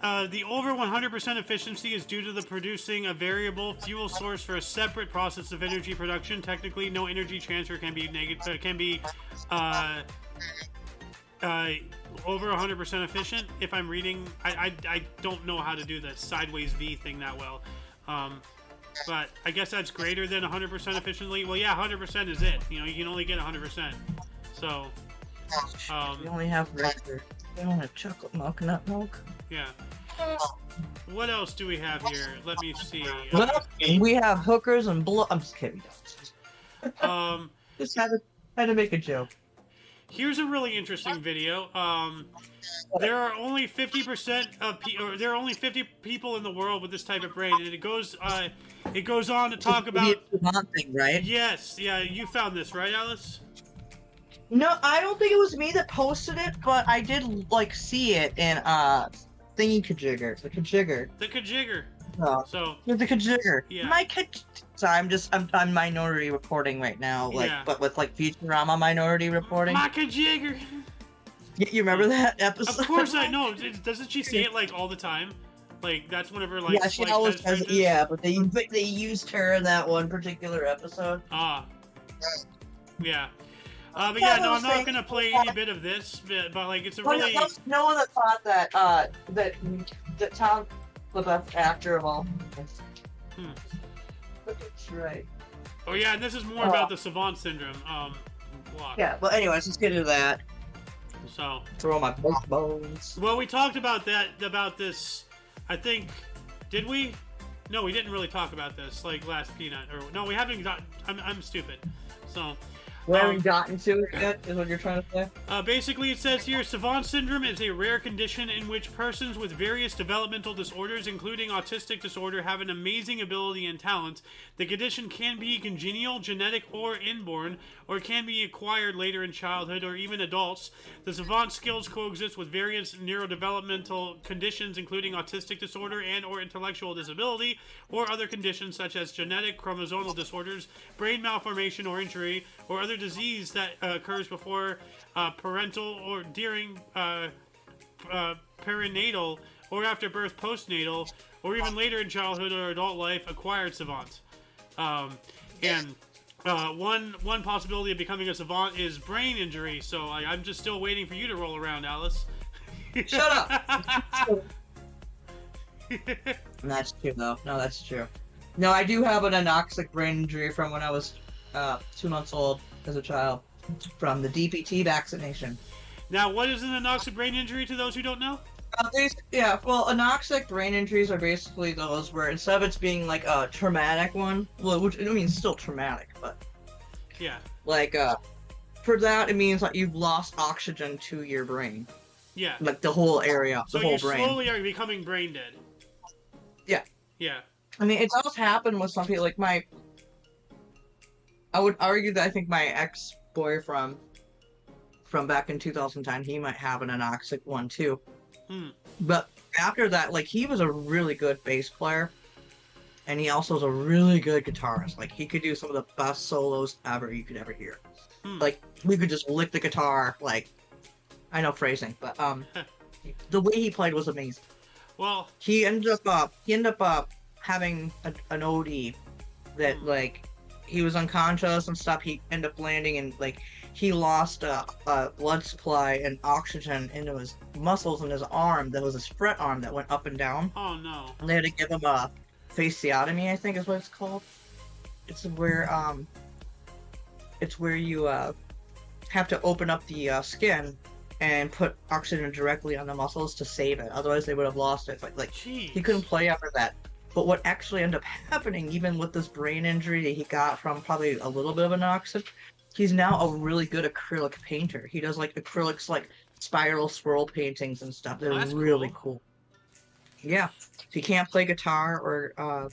the over 100% efficiency is due to the producing a variable fuel source for a separate process of energy production. Technically, no energy transfer can be over 100% efficient. If I'm reading, I don't know how to do the sideways V thing that well. But I guess that's greater than 100% efficiently. Well, yeah, 100% is it. You can only get 100%. So, We only have regular. We don't have chocolate milk, nut milk. yeah. What else do we have here? Let me see. Well, we have hookers and blow. I'm just kidding. Just had to make a joke. Here's a really interesting video. There are only 50% of there are only 50 people in the world with this type of brain, and it goes on to talk about. The thing, right? Yes, yeah. You found this, right, Alice? No, I don't think it was me that posted it, but I did like see it in thingy kajigger, the kajigger. The kajigger. Oh. So the kajigger. Yeah. My So I'm minority reporting right now, like, Yeah. but with like Futurama minority reporting. Maka Jagger. You remember that episode? Of course I know. Doesn't she say it like all the time? Like that's one of her like. Yeah, she like, always says it. catchphrases? Yeah, but they used her in that one particular episode. Ah. Yeah. But yeah, no, I'm not gonna play any bit of this, but like it's a really. No one that thought that Tom the best actor of all. That's right. Oh yeah, and this is more about the savant syndrome. Block. Yeah, but anyways, let's get into that. So. Throw my bones. Well, we talked about this. I think, did we? No, we didn't really talk about this like last Peanut. Or no, we haven't got. I'm stupid. So. We haven't gotten to it yet, is what you're trying to say? Basically, it says here, savant syndrome is a rare condition in which persons with various developmental disorders, including autistic disorder, have an amazing ability and talent. The condition can be congenital, genetic, or inborn, or can be acquired later in childhood or even adults. The savant skills coexist with various neurodevelopmental conditions, including autistic disorder and or intellectual disability, or other conditions such as genetic chromosomal disorders, brain malformation or injury, or other disease that occurs before parental or during perinatal or after birth postnatal or even later in childhood or adult life acquired savant. And one possibility of becoming a savant is brain injury, so I'm just still waiting for you to roll around, Alice. Shut up! That's true though. No, that's true. No, I do have an anoxic brain injury from when I was 2 months old as a child from the DPT vaccination. Now, what is an anoxic brain injury to those who don't know? Anoxic brain injuries are basically those where instead of it being like a traumatic one, well, which I mean, still traumatic, but yeah, like for that it means that you've lost oxygen to your brain. Yeah, like the whole area, so the whole you brain. slowly are becoming brain dead. Yeah. Yeah. I mean, it does happen with some people. Like I would argue that I think my ex-boyfriend from back in 2010, he might have an anoxic one too. But after that, like, he was a really good bass player, and he also was a really good guitarist. Like, he could do some of the best solos ever you could ever hear. Like, we could just lick the guitar, like, I know phrasing, but the way he played was amazing. Well, he ended up having an OD that like he was unconscious and stuff. He ended up landing and like he lost blood supply and oxygen into his muscles in his arm. That was his fret arm that went up and down. Oh no! And they had to give him a fasciotomy, I think is what it's called. It's where you have to open up the skin and put oxygen directly on the muscles to save it. Otherwise, they would have lost it. Like he couldn't play after that. But what actually ended up happening, even with this brain injury that he got from probably a little bit of an oxygen, he's now a really good acrylic painter. He does like acrylics, like spiral swirl paintings and stuff. They're really cool. Yeah, he can't play guitar or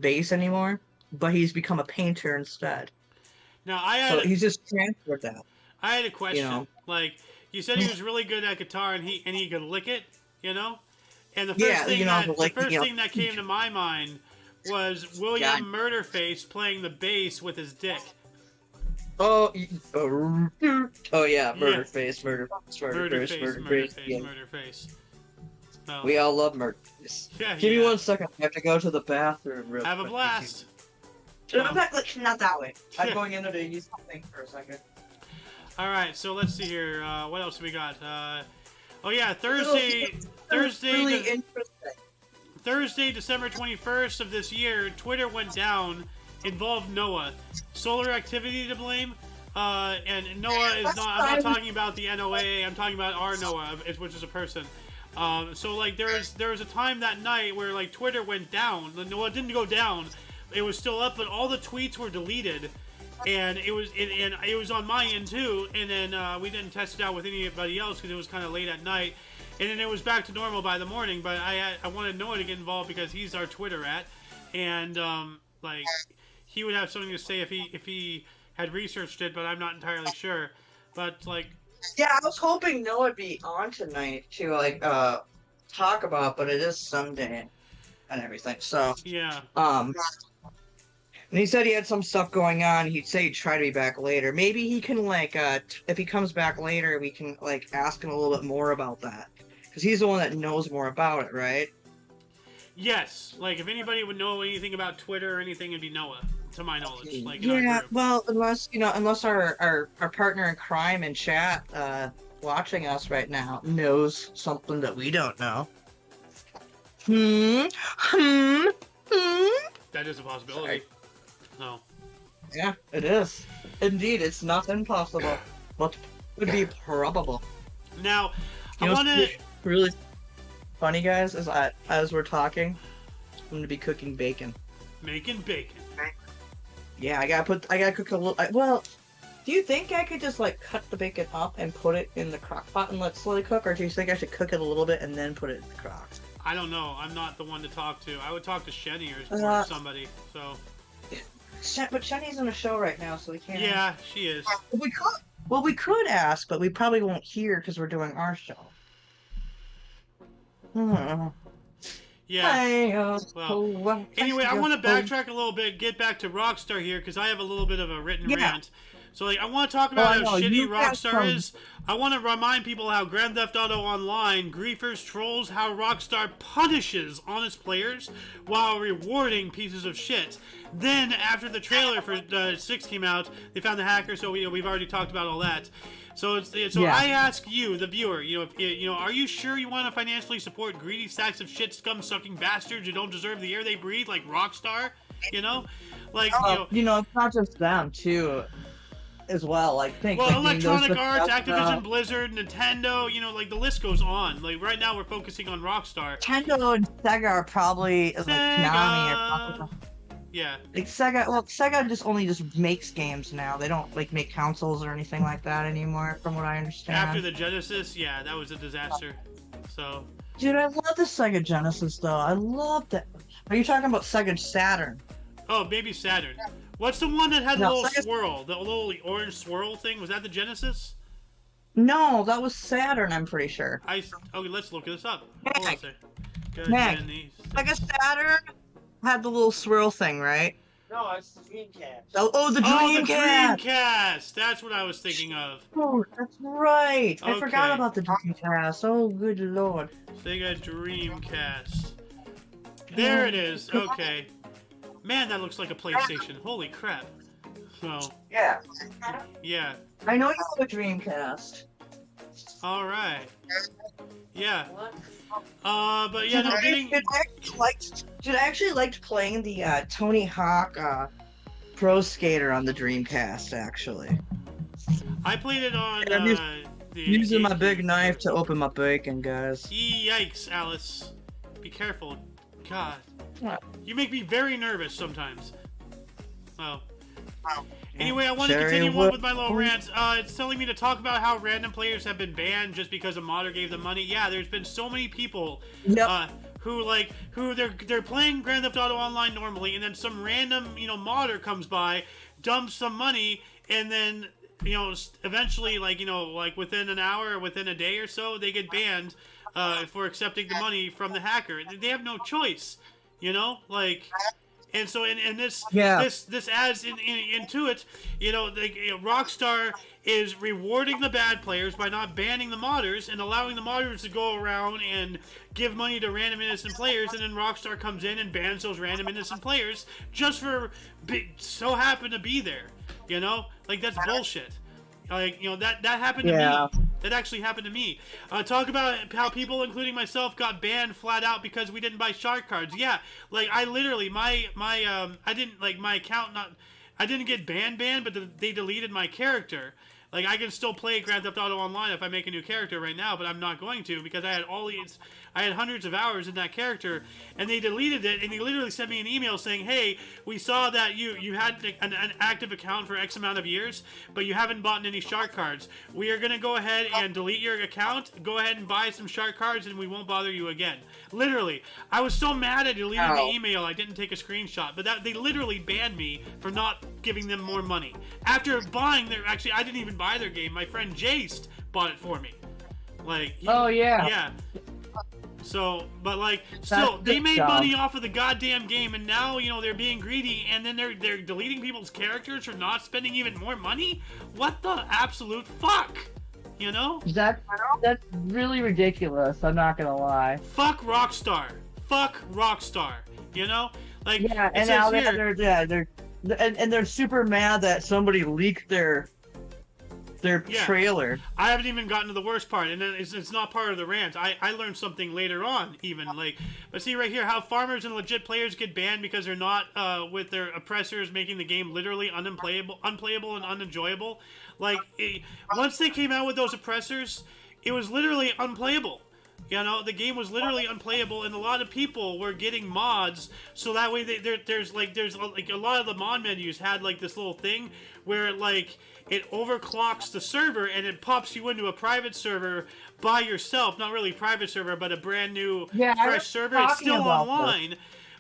bass anymore, but he's become a painter instead. Now he's just transferred that. I had a question. You know? Like, you said he was really good at guitar and he could lick it, you know? And the first thing that came to my mind was William Murderface playing the bass with his dick. Oh yeah, Murderface. Oh. We all love Murderface. Yeah, Give me 1 second. I have to go to the bathroom real quick. Have a blast. Not that way. I'm going in there to use something for a second. Alright, so let's see here. What else we got? Thursday, December 21st of this year, Twitter went down, involved NOAA. Solar activity to blame. And NOAA is not, I'm not talking about the NOAA, I'm talking about our NOAA, which is a person. So like there was a time that night where like Twitter went down. NOAA didn't go down. It was still up, but all the tweets were deleted. And it was on my end too, and then we didn't test it out with anybody else because it was kind of late at night, and then it was back to normal by the morning. But I wanted Noah to get involved because he's our Twitter @, and like he would have something to say if he had researched it, but I'm not entirely sure. But like, yeah, I was hoping Noah would be on tonight to like talk about, but it is Sunday and everything, so yeah. And he said he had some stuff going on. He'd say he'd try to be back later. Maybe he can, like, if he comes back later, we can, like, ask him a little bit more about that. Because he's the one that knows more about it, right? Yes. Like, if anybody would know anything about Twitter or anything, it'd be Noah, to my knowledge. Like, Yeah, well, unless our partner in crime in chat, watching us right now, knows something that we don't know. That is a possibility. No. Yeah, it is. Indeed, it's not impossible, but would be probable. Now, You I know want to... what's really funny, guys, is as we're talking, I'm going to be cooking bacon. Making bacon. Yeah, I gotta cook a little... well, do you think I could just, like, cut the bacon up and put it in the crock pot and let it slowly cook, or do you think I should cook it a little bit and then put it in the crock? I don't know. I'm not the one to talk to. I would talk to Shenny or somebody, so... But Shenny's on a show right now, so we can't... Yeah, she is. We could ask, but we probably won't hear because we're doing our show. Yeah. Well, anyway, I want to backtrack a little bit, get back to Rockstar here, because I have a little bit of a written rant. So, like, I want to talk about how shitty Rockstar is. I want to remind people how Grand Theft Auto Online, griefers, trolls, how Rockstar punishes honest players while rewarding pieces of shit. Then, after the trailer for 6 came out, they found the hacker, so we've already talked about all that. So I ask you, the viewer, are you sure you want to financially support greedy sacks of shit scum-sucking bastards who don't deserve the air they breathe, like Rockstar? It's not just them too, as well. Like, Electronic Arts, Activision, Blizzard, Nintendo. Like the list goes on. Like right now, we're focusing on Rockstar. Nintendo and Sega are probably like Konami. Yeah. Like Sega, Sega just makes games now. They don't like make consoles or anything like that anymore, from what I understand. After the Genesis, yeah, that was a disaster. So. Dude, I love the Sega Genesis though. I love that. Are you talking about Sega Saturn? Oh, maybe Saturn. What's the one that had the little swirl, the little orange swirl thing? Was that the Genesis? No, that was Saturn. I'm pretty sure. Okay, let's look this up. Hold on a second. Sega Saturn had the little swirl thing, right? No, it's the Dreamcast. Oh, the Dreamcast! Oh, the Dreamcast! That's what I was thinking of. Oh, that's right. Okay. I forgot about the Dreamcast. Oh, good lord. Sega Dreamcast. There it is. Okay. Man, that looks like a PlayStation. Holy crap. So. Yeah. Yeah. I know you have a Dreamcast. All right. Yeah. But yeah, I actually liked playing the Tony Hawk Pro Skater on the Dreamcast. Actually, I played it on. Using my big knife to open my bacon, guys. Yikes, Alice! Be careful. God, you make me very nervous sometimes. Well. Anyway, I want to continue on with my little rant. It's telling me to talk about how random players have been banned just because a modder gave them money. Yeah, there's been so many people who they're playing Grand Theft Auto Online normally, and then some random modder comes by, dumps some money, and then eventually like within an hour or within a day or so, they get banned for accepting the money from the hacker. They have no choice, And so, this adds into it. Rockstar is rewarding the bad players by not banning the modders and allowing the modders to go around and give money to random innocent players, and then Rockstar comes in and bans those random innocent players just for so happen to be there. That's bullshit. That happened to me. That actually happened to me. Talk about how people, including myself, got banned flat out because we didn't buy shark cards. Yeah, I literally my account I didn't get banned, but they deleted my character. I can still play Grand Theft Auto Online if I make a new character right now, but I'm not going to because I had hundreds of hours in that character, and they deleted it, and they literally sent me an email saying, hey, we saw that you had an active account for X amount of years, but you haven't bought any shark cards. We are going to go ahead and delete your account, go ahead and buy some shark cards, and we won't bother you again. Literally. I was so mad I deleted the email, I didn't take a screenshot, but they literally banned me for not giving them more money. After buying I didn't even buy their game, my friend Jace bought it for me. Oh, yeah. Yeah. So, but like, still, they good made job. money off of the goddamn game, and now they're being greedy, and then they're deleting people's characters for not spending even more money. What the absolute fuck? That's really ridiculous. I'm not gonna lie. Fuck Rockstar. Fuck Rockstar. Like Yeah, it and says now here, they're super mad that somebody leaked their trailer. I haven't even gotten to the worst part, and then it's not part of the rant. I learned something later on, even but see right here how farmers and legit players get banned because they're not with their oppressors, making the game literally unplayable and unenjoyable. Once they came out with those oppressors, it was literally unplayable. The game was literally unplayable, and a lot of people were getting mods, so that way there's a lot of the mod menus had this little thing where it overclocks the server and it pops you into a private server by yourself. Not really private server, but a brand new fresh server. It's still online,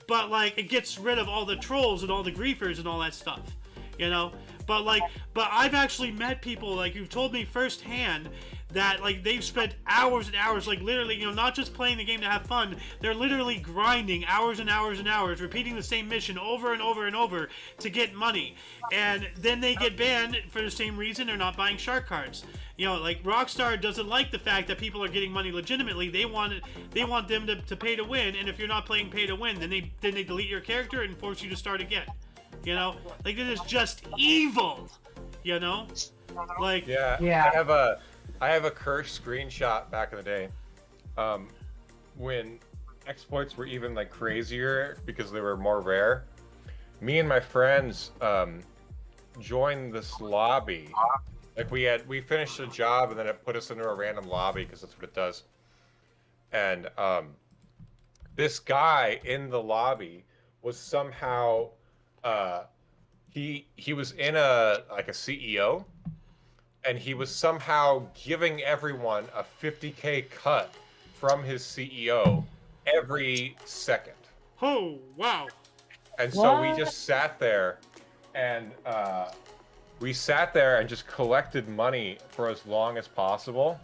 but it gets rid of all the trolls and all the griefers and all that stuff. But I've actually met people who've told me firsthand that they've spent hours and hours, literally, not just playing the game to have fun. They're literally grinding hours and hours and hours, repeating the same mission over and over and over to get money, and then they get banned for the same reason. They're not buying shark cards. Rockstar doesn't like the fact that people are getting money legitimately. They want them to pay to win, and if you're not playing pay to win, then they delete your character and force you to start again. It is just evil. Yeah. I have a cursed screenshot back in the day, when exploits were even crazier because they were more rare. Me and my friends joined this lobby. We finished a job and then it put us into a random lobby because that's what it does. And this guy in the lobby was somehow he was in a CEO. And he was somehow giving everyone a 50K cut from his CEO every second. Oh, wow. And so we just sat there and just collected money for as long as possible.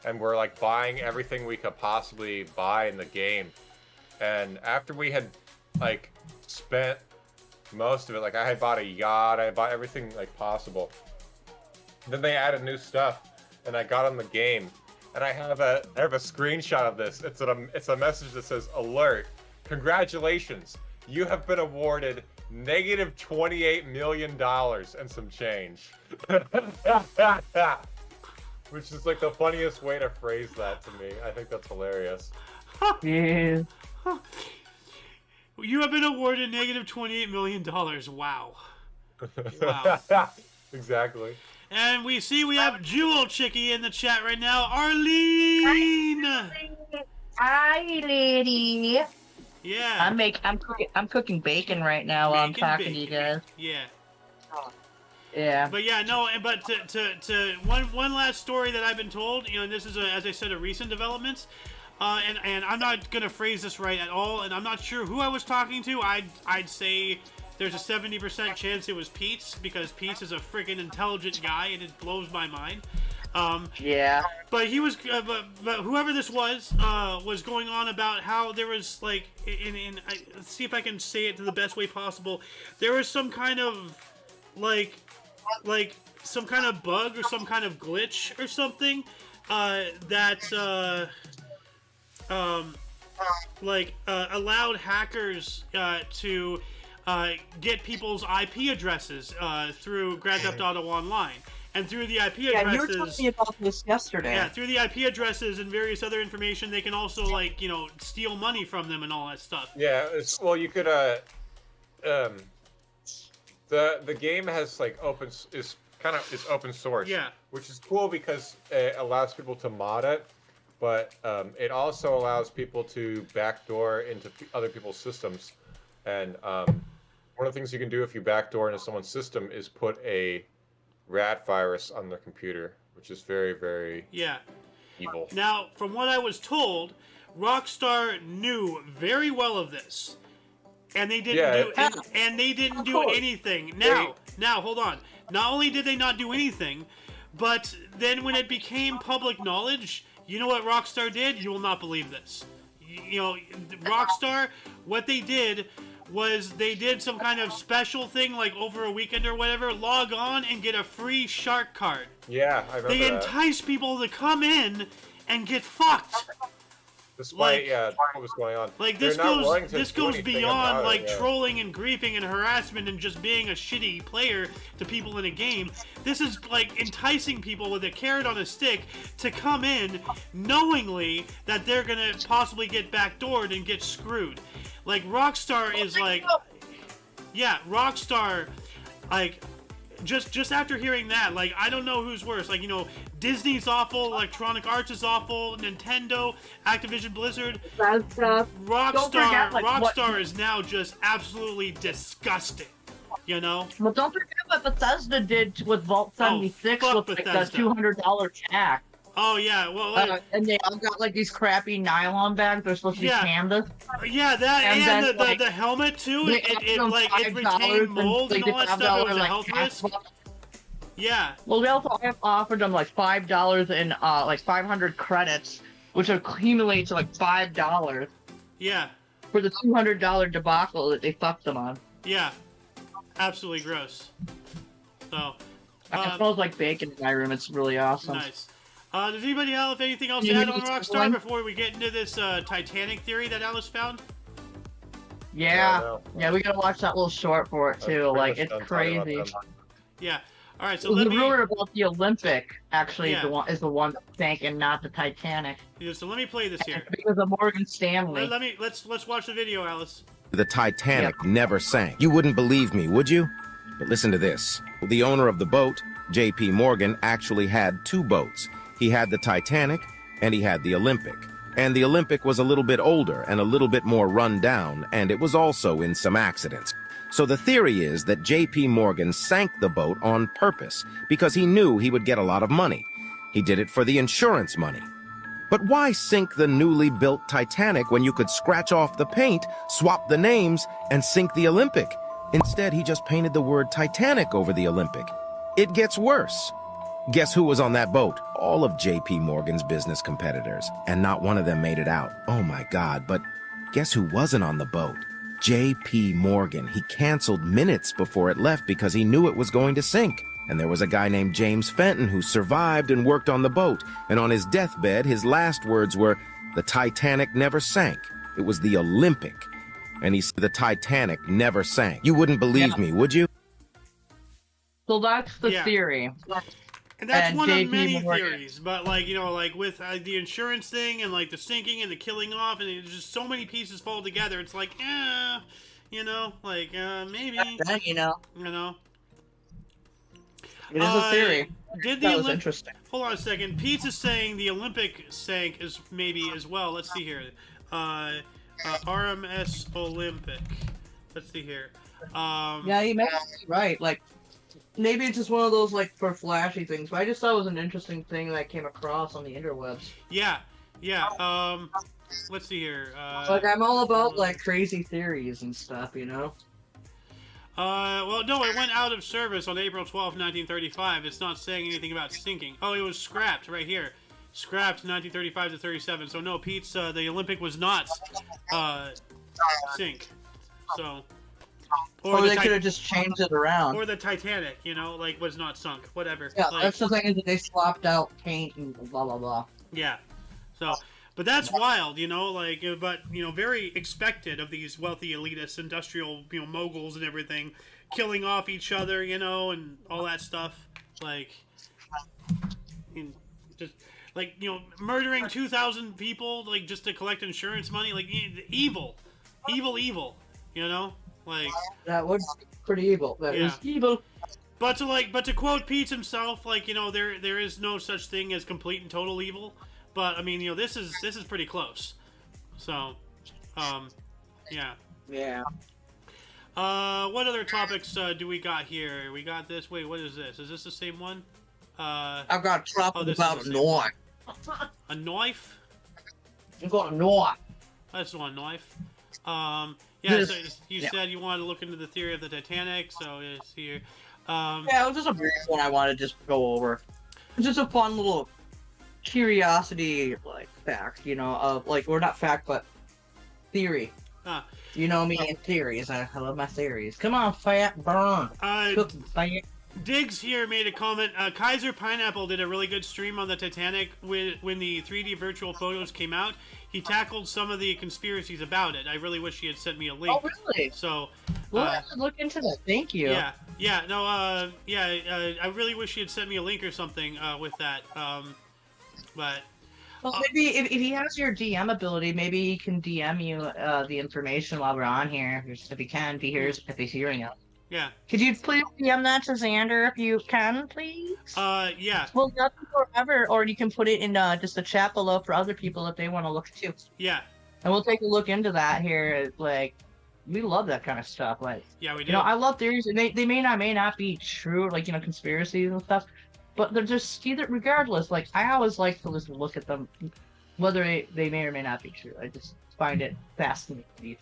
And we're buying everything we could possibly buy in the game. And after we had spent most of it, I had bought a yacht, I had bought everything possible. Then they added new stuff, and I got on the game, and I have a screenshot of this. It's a message that says, "Alert! Congratulations! You have been awarded negative $28 million and some change." Which is the funniest way to phrase that to me. I think that's hilarious. Yeah. You have been awarded negative $28 million. Wow. Wow. Exactly. And we have Jewel Chicky in the chat right now. Arlene! Hi, lady. Yeah. I'm cooking bacon right now while I'm talking to you guys. Yeah. Yeah. But yeah, no, but to one last story that I've been told, and this is as I said, a recent development. And I'm not gonna phrase this right at all, and I'm not sure who I was talking to. I'd say there's a 70% chance it was Pete's, because Pete's is a freaking intelligent guy, and it blows my mind. Yeah. But he was, but whoever this was going on about how there was let's see if I can say it to the best way possible. There was some kind of some kind of bug or some kind of glitch or something that allowed hackers to get people's IP addresses through Grand Theft Auto Online. And through the IP addresses... Yeah, you were talking about this yesterday. Yeah, through the IP addresses and various other information, they can also, steal money from them and all that stuff. Yeah, you could, the game has, is open source. Yeah. Which is cool because it allows people to mod it, but it also allows people to backdoor into other people's systems. And one of the things you can do if you backdoor into someone's system is put a rat virus on their computer, which is very, very evil. Now, from what I was told, Rockstar knew very well of this, and they didn't do anything. Now, hold on. Not only did they not do anything, but then when it became public knowledge, you know what Rockstar did? You will not believe this. you know, Rockstar, what they did was they did some kind of special thing, like over a weekend or whatever, log on and get a free shark card. Yeah, I remember They that. entice people to come in and get fucked. Despite what was going on. Like They're this not willing goes to this do goes anything beyond about like it, yeah. trolling and griefing and harassment and just being a shitty player to people in a game. This is like enticing people with a carrot on a stick to come in knowingly that they're gonna possibly get backdoored and get screwed. Like Rockstar is like, yeah, Rockstar, like. Just after hearing that, like, I don't know who's worse. Like, you know, Disney's awful, Electronic Arts is awful, Nintendo, Activision Blizzard, Rockstar is now just absolutely disgusting. You know? Well, don't forget what Bethesda did with Vault 76 with like Bethesda. the $200 jack. Oh yeah, well, and they all got like these crappy nylon bags. They're supposed to be canvas. Yeah, that and then, the, like, the helmet too. they It offered like it them $5 retained mold and all that stuff. It was a like, health risk. Yeah. Well, they also offered them like $5 in like 500 credits, which accumulates to like $5. Yeah. For the $200 debacle that they fucked them on. Yeah. Absolutely gross. So. It smells like bacon in my room. It's really awesome. Nice. Does anybody have anything else to add on Rockstar before we get into this Titanic theory that Alice found? Yeah. Yeah, we gotta watch that little short for it too. Like, it's crazy. Yeah. All right, so the let me. rumor about the Olympic actually Yeah. is the one that sank and not the Titanic. Yeah, so let me play this here. Because of Morgan Stanley. Let's watch the video, Alice. The Titanic never sank. You wouldn't believe me, would you? But listen to this. The owner of the boat, J.P. Morgan, actually had two boats. He had the Titanic and he had the Olympic. And the Olympic was a little bit older and a little bit more run down, and it was also in some accidents. So the theory is that J.P. Morgan sank the boat on purpose because he knew he would get a lot of money. He did it for the insurance money. But why sink the newly built Titanic when you could scratch off the paint, swap the names, and sink the Olympic? Instead, he just painted the word Titanic over the Olympic. It gets worse. Guess who was on that boat? All of J.P. Morgan's business competitors, and not one of them made it out. Oh my God, but guess who wasn't on the boat? J.P. Morgan. He canceled minutes before it left because he knew it was going to sink. And there was a guy named James Fenton who survived and worked on the boat. And on his deathbed, his last words were, "The Titanic never sank. It was the Olympic." And he said, "The Titanic never sank." You wouldn't believe me, would you? So that's the theory. And that's And one of J.P. many Morgan. theories, but like, you know, like with the insurance thing and like the sinking and the killing off, and it's just so many pieces fall together. It's like, you know, like maybe, you know, it is a theory. Did That was Olymp- interesting. Hold on a second. Pete is saying the Olympic sank is maybe as well. Let's see here. RMS Olympic. Let's see here. Yeah, you may be right. Like, maybe it's just one of those like for flashy things. But I just thought it was an interesting thing that I came across on the interwebs. Yeah. Let's see here. Like, I'm all about like crazy theories and stuff, you know. Well, no, it went out of service on April 12, 1935. It's not saying anything about sinking. Oh, it was scrapped right here. Scrapped 1935 to 37. So no, Pete's the Olympic was not sink. So. Or they could have just changed it around. Or the Titanic, you know, like was not sunk. Whatever. Yeah, like, that's the thing is that they swapped out paint and blah blah blah. Yeah. So, but that's wild, you know, like, but, you know, very expected of these wealthy elitist industrial, you know, moguls and everything, killing off each other, you know, and all that stuff. Like, just, like, you know, murdering 2,000 people, like, just to collect insurance money. Like, evil, you know? Like, that was pretty evil. That is evil. But to quote Pete himself, like, you know, there is no such thing as complete and total evil. But I mean, you know, this is pretty close. So, yeah. Yeah. What other topics do we got here? We got this. Wait, what is this? Is this the same one? I've got trouble about a knife. A knife? I've got a knife. That's not a knife. This- so you said you wanted to look into the theory of the Titanic, so it's here. Yeah, it was just a brief one I wanted to just go over. It's just a fun little curiosity, like, fact, you know, of, like, or not fact, but theory. Ah. You know me in theories. I love my theories. Come on, fat burn. Cook, fat. Diggs here made a comment. Kaiser Pineapple did a really good stream on the Titanic when the 3D virtual photos came out. He tackled some of the conspiracies about it. I really wish he had sent me a link. Oh, really? So, we'll have to look into that. Thank you. I really wish he had sent me a link or something with that. But. Well, maybe if he has your DM ability, maybe he can DM you the information while we're on here, if he can. If he's hearing it. Yeah. Could you please DM that to Xander if you can, please? Yeah. Well, nothing forever, or you can put it in just the chat below for other people if they want to look too. Yeah. And we'll take a look into that here. Like, we love that kind of stuff. Like, yeah, we do. You know, I love theories, and they may not be true, like, you know, conspiracies and stuff, but they're just either regardless. Like, I always like to just look at them, whether they may or may not be true. I just find it fascinating. These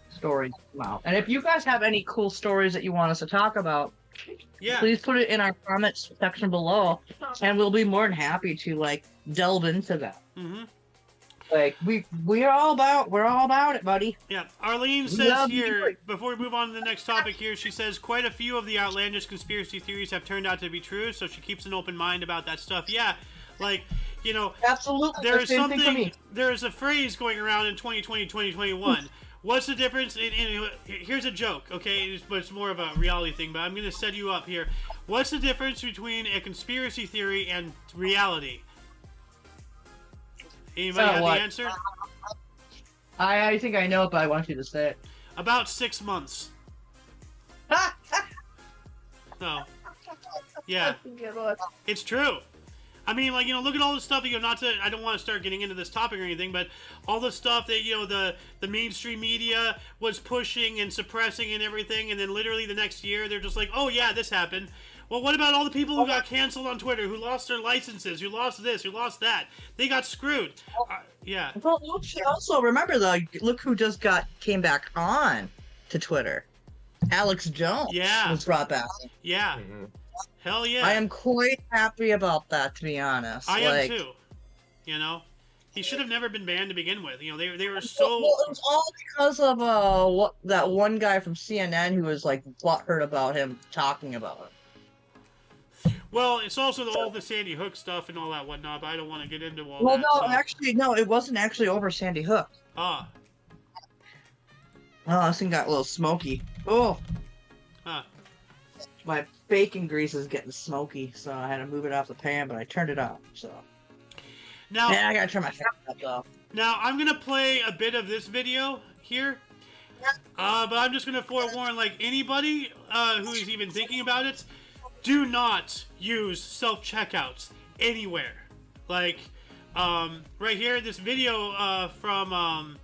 stories come out. And if you guys have any cool stories that you want us to talk about, please put it in our comments section below, and we'll be more than happy to like delve into that. Mm-hmm. Like we're all about it, buddy. Yeah. Arlene says here, before we move on to the next topic here, she says quite a few of the outlandish conspiracy theories have turned out to be true, so she keeps an open mind about that stuff. Yeah, like, you know, absolutely. There is something. There is a phrase going around in 2020, 2021. What's the difference? Here's a joke, okay? But it's more of a reality thing. But I'm going to set you up here. What's the difference between a conspiracy theory and reality? Anybody have the answer? I think I know it, but I want you to say it. About 6 months. No. Yeah. It's true. I mean, like, you know, look at all the stuff, you know, I don't want to start getting into this topic or anything, but all the stuff that, you know, the mainstream media was pushing and suppressing and everything, and then literally the next year, they're just like, oh, yeah, this happened. Well, what about all the people who got canceled on Twitter, who lost their licenses, who lost this, who lost that? They got screwed. Yeah. Well, also, remember, though, look who just came back on to Twitter. Alex Jones was brought back. Yeah. Mm-hmm. Hell yeah. I am quite happy about that, to be honest. I am too. You know? He should have never been banned to begin with. You know, they were so... Well, it was all because of that one guy from CNN who was, like, butthurt about him talking about it. Well, it's also all the Sandy Hook stuff and all that whatnot, but I don't want to get into all that. Well, no, it wasn't actually over Sandy Hook. Ah. Oh, this thing got a little smoky. Oh. Huh. My bacon grease is getting smoky, so I had to move it off the pan, but I turned it off, so. Now, I gotta turn my fan up, though. Now, I'm gonna play a bit of this video here. But I'm just gonna forewarn, like, anybody who is even thinking about it, do not use self-checkouts anywhere. Like, right here, this video from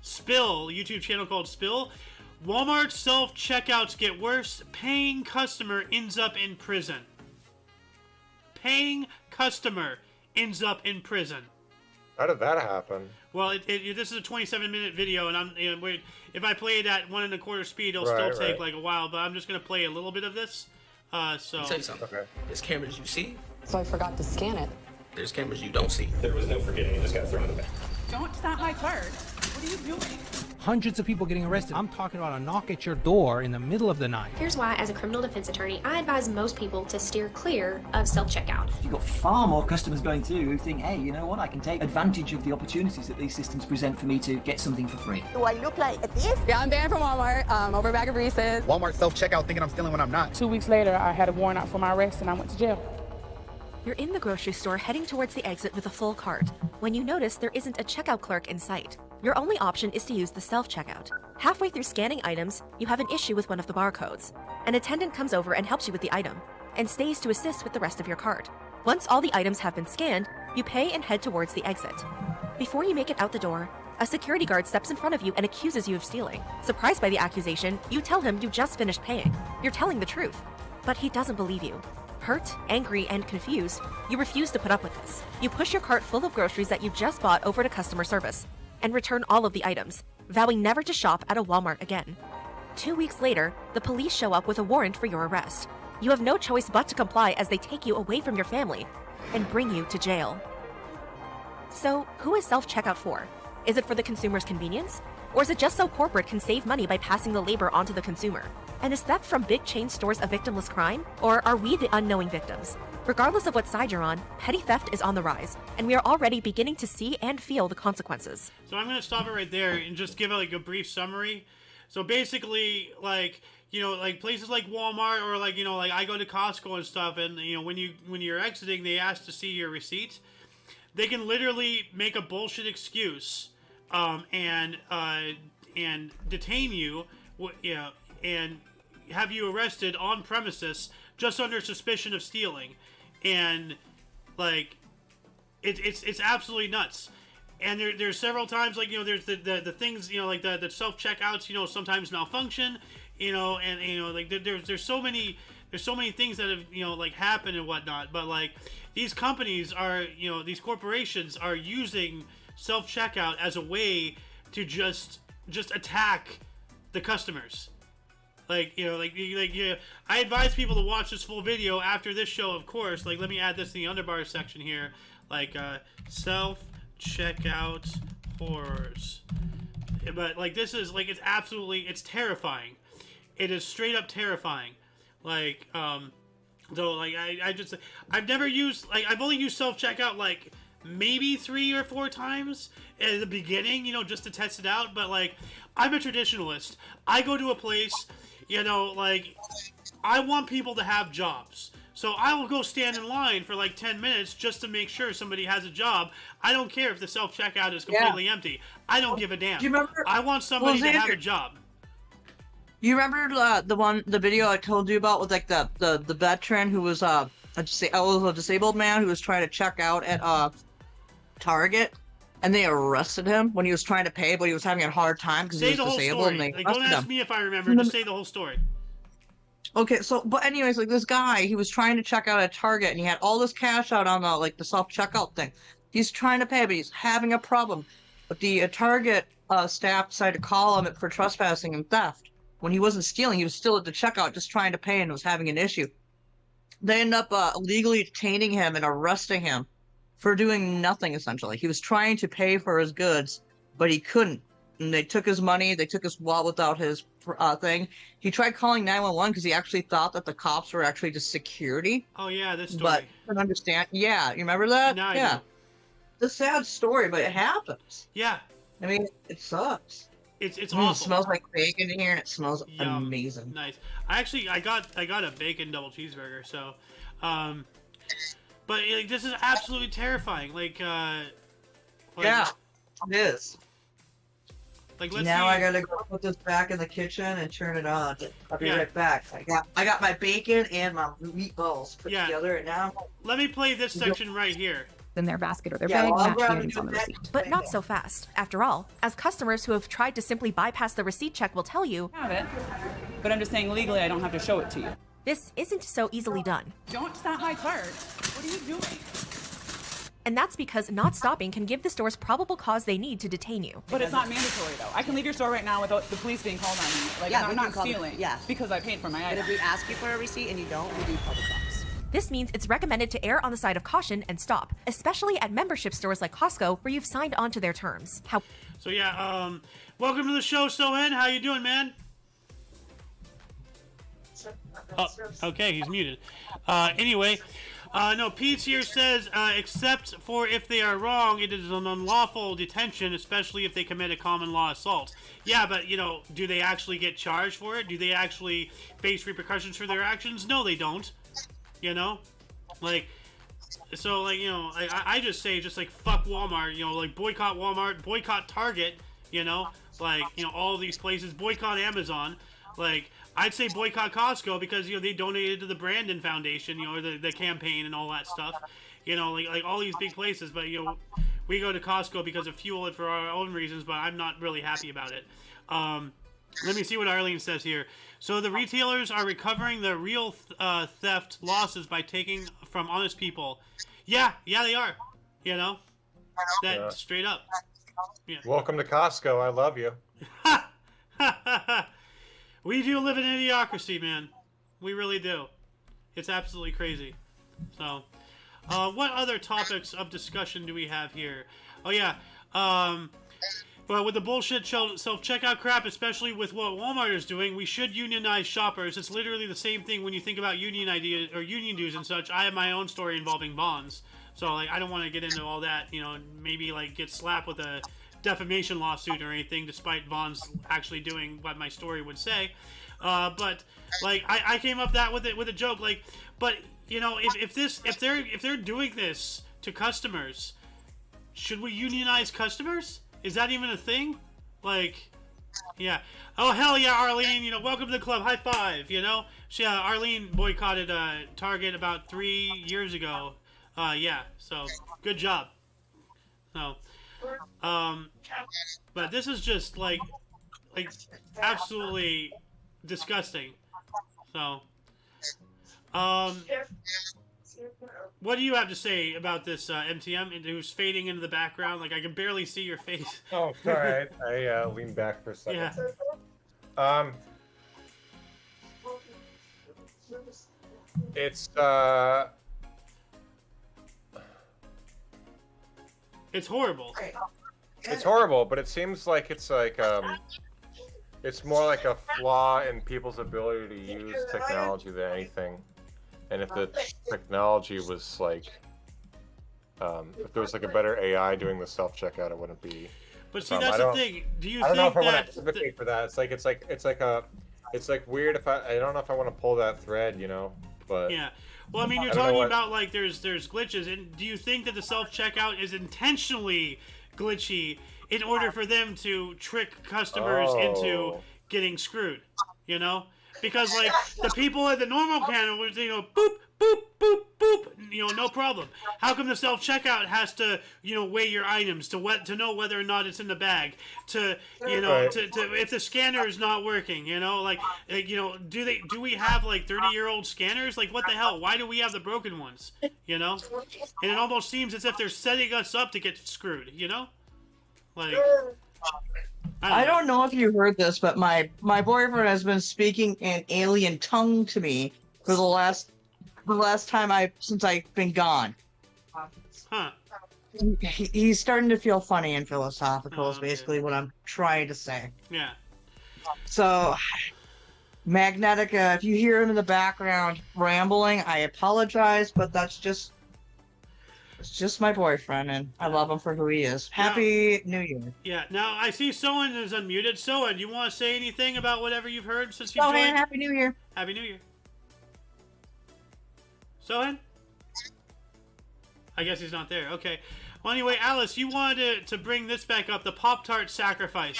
Spill, YouTube channel called Spill. Walmart self-checkouts get worse. Paying customer ends up in prison. Paying customer ends up in prison. How did that happen? Well, this is a 27-minute video, and if I play it at 1 1/4 speed, it'll still take like a while. But I'm just gonna play a little bit of this. So. I'll tell you something. Okay. There's cameras you see. So I forgot to scan it. There's cameras you don't see. There was no forgetting. You just got thrown in the back. Don't stamp my card. What are you doing? Hundreds of people getting arrested. I'm talking about a knock at your door in the middle of the night. Here's why, as a criminal defense attorney, I advise most people to steer clear of self-checkout. You've got far more customers going through who think, hey, you know what, I can take advantage of the opportunities that these systems present for me to get something for free. Do I look like a thief? Yeah, I'm banned from Walmart over a bag of Reese's. Walmart self-checkout thinking I'm stealing when I'm not. 2 weeks later, I had a warrant out for my arrest and I went to jail. You're in the grocery store heading towards the exit with a full cart when you notice there isn't a checkout clerk in sight. Your only option is to use the self-checkout. Halfway through scanning items, you have an issue with one of the barcodes. An attendant comes over and helps you with the item, and stays to assist with the rest of your cart. Once all the items have been scanned, you pay and head towards the exit. Before you make it out the door, a security guard steps in front of you and accuses you of stealing. Surprised by the accusation, you tell him you just finished paying. You're telling the truth, but he doesn't believe you. Hurt, angry, and confused, you refuse to put up with this. You push your cart full of groceries that you just bought over to customer service and return all of the items, vowing never to shop at a Walmart again. 2 weeks later, the police show up with a warrant for your arrest. You have no choice but to comply as they take you away from your family and bring you to jail. So, who is self-checkout for? Is it for the consumer's convenience? Or is it just so corporate can save money by passing the labor onto the consumer? And is theft from big chain stores a victimless crime? Or are we the unknowing victims? Regardless of what side you're on, petty theft is on the rise, and we are already beginning to see and feel the consequences. So I'm going to stop it right there and just give like a brief summary. So basically, like, you know, like places like Walmart or like, you know, like I go to Costco and stuff, and you know, when you're exiting, they ask to see your receipt. They can literally make a bullshit excuse, and detain you, and have you arrested on premises just under suspicion of stealing, and like it's absolutely nuts. And there's several times, like, you know, there's the things, you know, like the self checkouts, you know, sometimes malfunction, you know, and you know, like there's so many things that have, you know, like happened and whatnot. But like these companies are, you know, these corporations are using self checkout as a way to just attack the customers. Like, you know, I advise people to watch this full video after this show, of course. Like, let me add this in the underbar section here. Like, self-checkout horrors. But, like, this is, like, it's terrifying. It is straight up terrifying. Like, so, like, I've never used, like, I've only used self-checkout, like, maybe 3 or 4 times at the beginning, you know, just to test it out. But, like, I'm a traditionalist. I go to a place, you know, like, I want people to have jobs. So I will go stand in line for like 10 minutes just to make sure somebody has a job. I don't care if the self-checkout is completely empty. I don't give a damn. Do you remember? I want somebody to have a job. You remember the video I told you about with like the veteran who was a disabled man who was trying to check out at Target, and they arrested him when he was trying to pay, but he was having a hard time because he was disabled, and they arrested him. Don't ask me if I remember. Just say the whole story. Okay, so, but anyways, like, this guy, he was trying to check out at Target, and he had all this cash out on the self-checkout thing. He's trying to pay, but he's having a problem. But the Target staff decided to call him for trespassing and theft. When he wasn't stealing, he was still at the checkout just trying to pay and was having an issue. They end up illegally detaining him and arresting him for doing nothing, essentially. He was trying to pay for his goods, but he couldn't. And they took his money, they took his wallet without his thing. He tried calling 911 because he actually thought that the cops were actually just security. Oh, yeah, this story. But I couldn't understand. Yeah, you remember that? No, yeah. It's a sad story, but it happens. Yeah. I mean, it sucks. It's awful. It smells like bacon in here, and it smells amazing. Nice. I got a bacon double cheeseburger, so, but like, this is absolutely terrifying. Like, yeah, it is. Like, let's now see. I gotta go put this back in the kitchen and turn it on. I'll be right back. I got my bacon and my meatballs put together, and now let me play this section right here. In their basket or their bag, match the items on the receipt. But not so fast. After all, as customers who have tried to simply bypass the receipt check will tell you, I have it, but I'm just saying legally I don't have to show it to you. this isn't so easily done. Don't stop my card. What are you doing? And that's because not stopping can give the stores probable cause they need to detain you. But it's not mandatory, though. I can leave your store right now without the police being called on me. Like, Yeah, I'm we not can call stealing. them. Yeah. Because I paid for my But item. if we ask you for a receipt and you don't, we do call the cops. This means it's recommended to err on the side of caution and stop, especially at membership stores like Costco where you've signed on to their terms. So yeah, welcome to the show, Sohen. How you doing, man? Oh, okay, he's muted. Anyway, no, Pete's here says, except for if they are wrong, it is an unlawful detention, especially if they commit a common law assault. Yeah, but, you know, do they actually get charged for it? Do they actually face repercussions for their actions? No, they don't. You know? Like, so, like, you know, I just say, just, like, fuck Walmart, you know, like, boycott Walmart, boycott Target, you know? Like, you know, all these places, boycott Amazon. Like, I'd say boycott Costco because, you know, they donated to the Brandon Foundation, you know, the campaign and all that stuff. You know, like all these big places. But, you know, we go to Costco because of fuel and for our own reasons, but I'm not really happy about it. Let me see what Arlene says here. So the retailers are recovering the real theft losses by taking from honest people. Yeah, they are. You know? That straight up. Yeah. Welcome to Costco. I love you. We do live in an idiocracy, man. We really do. It's absolutely crazy. So, what other topics of discussion do we have here? Oh, yeah. Well, with the bullshit self-checkout crap, especially with what Walmart is doing, we should unionize shoppers. It's literally the same thing when you think about union ideas or union dues and such. I have my own story involving bonds, so like I don't want to get into all that, you know, and maybe like get slapped with a defamation lawsuit or anything, despite Vaughn's actually doing what my story would say. But like I came up that with a joke, like, but you know, if they're doing this to customers, should we unionize customers? Is that even a thing? Like, yeah. Oh, hell yeah, Arlene. You know, welcome to the club. High five, you know? Arlene boycotted Target about 3 years ago. Yeah, so good job. So, but this is just, like absolutely disgusting. So, what do you have to say about this, MTM, who's fading into the background? Like, I can barely see your face. Oh, sorry. I leaned back for a second. Yeah. It's horrible. It's horrible, but it seems like it's more like a flaw in people's ability to use technology than anything. And if the technology was like, if there was like a better AI doing the self-checkout, it wouldn't be. But see, that's the thing. Do you I don't know think if I want that to advocate for that. It's like weird if I don't know if I want to pull that thread, you know. But yeah. Well, I mean, you're talking about like there's glitches, and do you think that the self-checkout is intentionally glitchy in order for them to trick customers into getting screwed? You know. Because, like, the people at the normal counter was, you know, boop, boop, boop, boop, you know, no problem. How come the self-checkout has to, you know, weigh your items to know whether or not it's in the bag? To, you know, to if the scanner is not working, you know, like, you know, do we have, like, 30-year-old scanners? Like, what the hell? Why do we have the broken ones, you know? And it almost seems as if they're setting us up to get screwed, you know? Like... I don't know if you heard this, but my boyfriend has been speaking in alien tongue to me for the last time since I've been gone. Huh. He's starting to feel funny and philosophical is basically what I'm trying to say. Yeah. So, Magnetica, if you hear him in the background rambling, I apologize, but it's just my boyfriend, and I love him for who he is. Happy New Year. Yeah, now I see Soen is unmuted. Soen, do you want to say anything about whatever you've heard since you joined? Soen, Happy New Year. Happy New Year. Soen? I guess he's not there. Okay. Well, anyway, Alice, you wanted to bring this back up, the Pop-Tart sacrifice.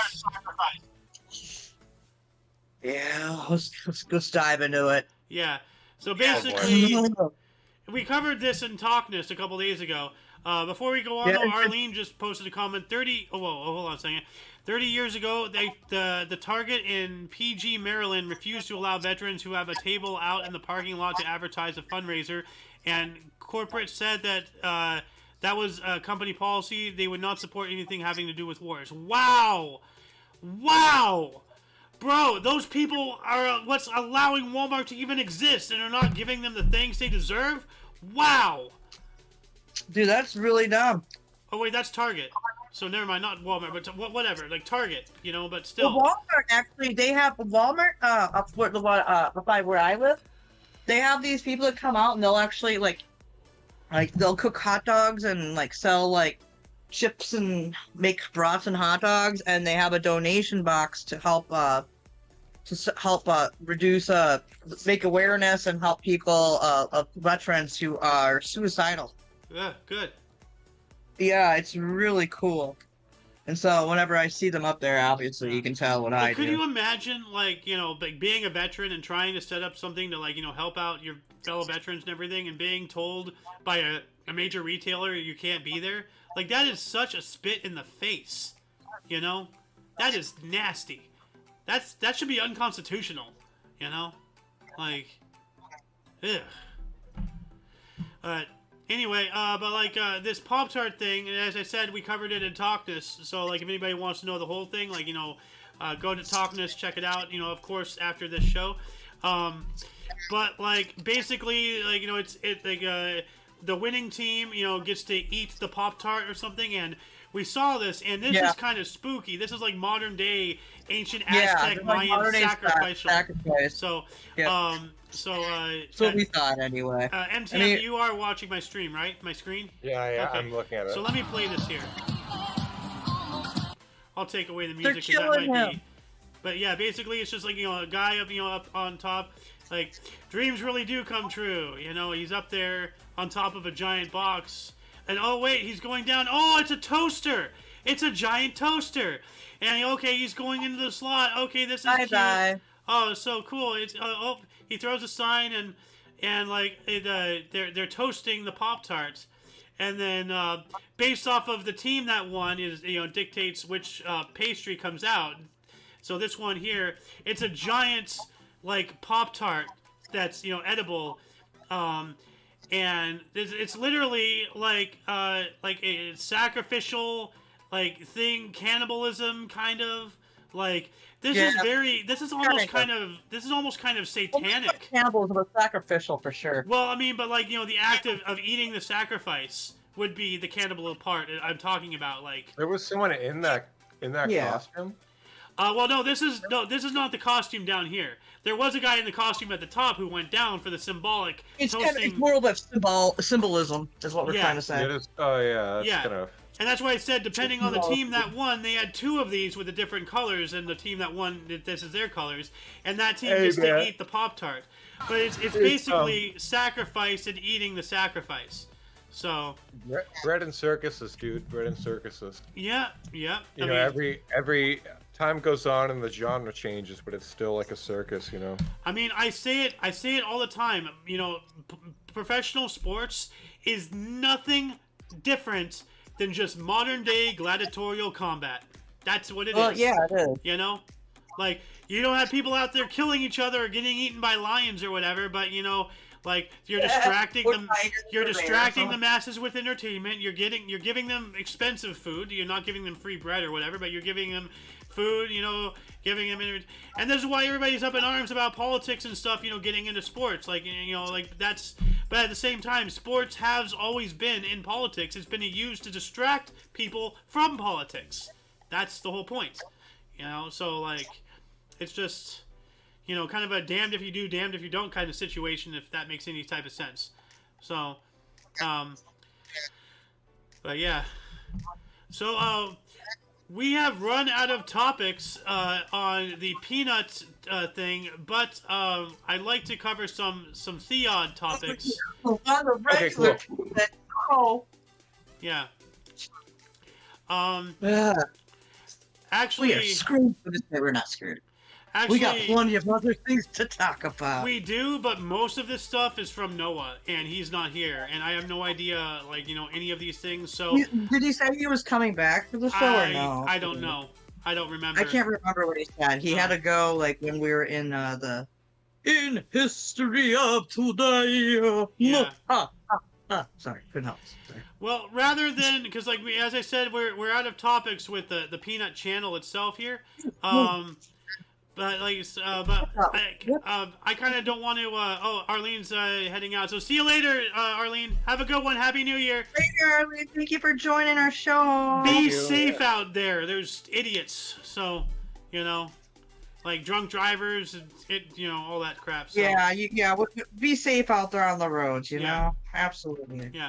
Yeah, let's dive into it. Yeah. So basically... We covered this in TOCNS a couple days ago. Before we go on, though, Arlene just posted a comment. Hold on a second. 30 years ago, the Target in PG, Maryland refused to allow veterans who have a table out in the parking lot to advertise a fundraiser, and corporate said that that was a company policy. They would not support anything having to do with wars. Wow! Wow! Bro, those people are what's allowing Walmart to even exist and are not giving them the things they deserve? Wow! Dude, that's really dumb. Oh, wait, that's Target. So never mind, not Walmart, but whatever, like Target, you know, but still. Well, Walmart, actually, they have Walmart, up by where I live, they have these people that come out and they'll actually, like they'll cook hot dogs and, like, sell, like, chips and make brats and hot dogs, and they have a donation box to help reduce make awareness and help people of veterans who are suicidal. Yeah, good. Yeah, it's really cool. And so whenever I see them up there, obviously you can tell what I do. Could you imagine, like, you know, like being a veteran and trying to set up something to, like, you know, help out your fellow veterans and everything, and being told by a major retailer you can't be there? Like, that is such a spit in the face, you know? That is nasty. That should be unconstitutional, you know? Like, ugh. Anyway, but like, this Pop-Tart thing, and as I said, we covered it in TOCNS, so, like, if anybody wants to know the whole thing, like, you know, go to TOCNS, check it out, you know, of course, after this show. But, like, basically, like, you know, the winning team, gets to eat the Pop-Tart or something, and we saw this, and this is kind of spooky. This is like modern day ancient Aztec Mayan sacrificial. So, so we thought anyway. MTM, you are watching my stream, right? My screen? Yeah, okay. I'm looking at it. So let me play this here. I'll take away the music because that might be. But yeah, basically it's just like a guy up on top. Like dreams really do come true. He's up there on top of a giant box. And oh wait, he's going down. Oh, it's a toaster. It's a giant toaster. And okay, he's going into the slot. Okay, this is cute. Bye. Oh, so cool. It's he throws a sign and like they're toasting the Pop-Tarts. And then based off of the team that won is dictates which pastry comes out. So this one here, it's a giant like Pop-Tart that's edible. And it's literally like a sacrificial thing, cannibalism kind of like this is almost kind of satanic. Cannibalism is sacrificial for sure. Well, I mean, but the act of eating the sacrifice would be the cannibal part I'm talking about. Like there was someone in that costume. Well, no, this is not the costume down here. There was a guy in the costume at the top who went down for the symbolic. It's more of a symbolism, is what we're trying to say. That's kind of. And that's why I said, depending on the team that won, they had 2 of these with the different colors, and the team that won, this is their colors, and that team gets to eat the Pop-Tart. But it's basically sacrifice and eating the sacrifice. So. Bread and circuses, dude. Bread and circuses. Yeah. Every time goes on and the genre changes, but it's still like a circus, I mean, I say it all the time. Professional sports is nothing different than just modern day gladiatorial combat. That's what it is. Well, yeah, it is. Like you don't have people out there killing each other or getting eaten by lions or whatever, but like you're distracting them. You're distracting the masses with entertainment. You're giving them expensive food. You're not giving them free bread or whatever, but you're giving them food. Giving them and this is why everybody's up in arms about politics and stuff. Getting into sports, like that's. But at the same time, sports has always been in politics. It's been used to distract people from politics. That's the whole point. So like, it's just. Kind of a damned if you do, damned if you don't kind of situation, if that makes any type of sense. So, but yeah. So, we have run out of topics on the peanut thing, but I'd like to cover some ThEoD topics. Okay, cool. Yeah. Yeah. Actually, we are screwed for this day. We're not screwed. Actually, we got plenty of other things to talk about. We do, but most of this stuff is from Noah, and he's not here, and I have no idea, any of these things. So, did he say he was coming back for the show or no? I don't know. I don't remember. I can't remember what he said. He had to go when we were in in history of today. Yeah. Sorry, couldn't help. Sorry. Well, rather than because as I said, we're out of topics with the Peanut channel itself here. But I kind of don't want to. Arlene's heading out. So see you later, Arlene. Have a good one. Happy New Year. Later, Arlene. Thank you for joining our show. Be safe out there. There's idiots. So, like drunk drivers, all that crap. So. Yeah. Be safe out there on the roads. You know, absolutely. Yeah.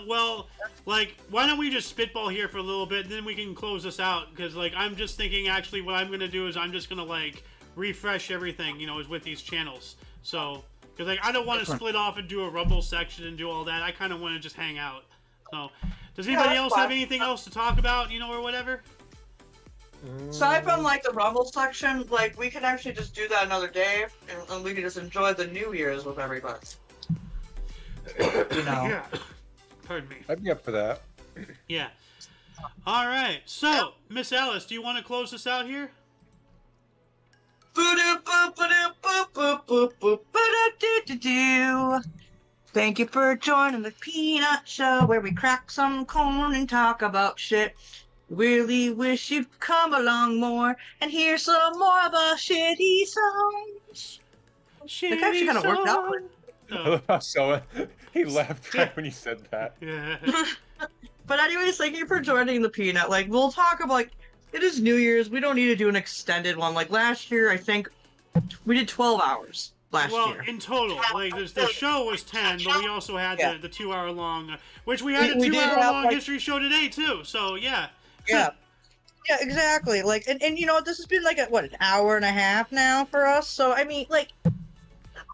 Well, why don't we just spitball here for a little bit, and then we can close this out, because, I'm just thinking, actually, what I'm going to do is I'm just going to, refresh everything, is with these channels. So, because, I don't want to split off and do a Rumble section and do all that. I kind of want to just hang out. So, does anybody else have anything else to talk about, or whatever? Aside from, the Rumble section, we can actually just do that another day, and we can just enjoy the New Year's with everybody. Yeah. Pardon me. I'd be up for that. Yeah. All right. So, Miss Alice, do you want to close this out here? Thank you for joining the Peanut Show, where we crack some corn and talk about shit. Really wish you'd come along more and hear some more of our shitty songs. Shitty actually kind of worked out. So he left right when you said that. Yeah. But anyways, thank you for joining the Peanut. Like, we'll talk about, like, it is New Year's. We don't need to do an extended one. Like, last year, I think we did 12 hours last year. Well, in total, like, the show was 10, but we also had the 2-hour-long, which we had a We did have, 2-hour-long like- history show today, too. So, yeah. Yeah. Yeah, exactly. Like, and you know, this has been, like, an hour and a half now for us. So, I mean, like...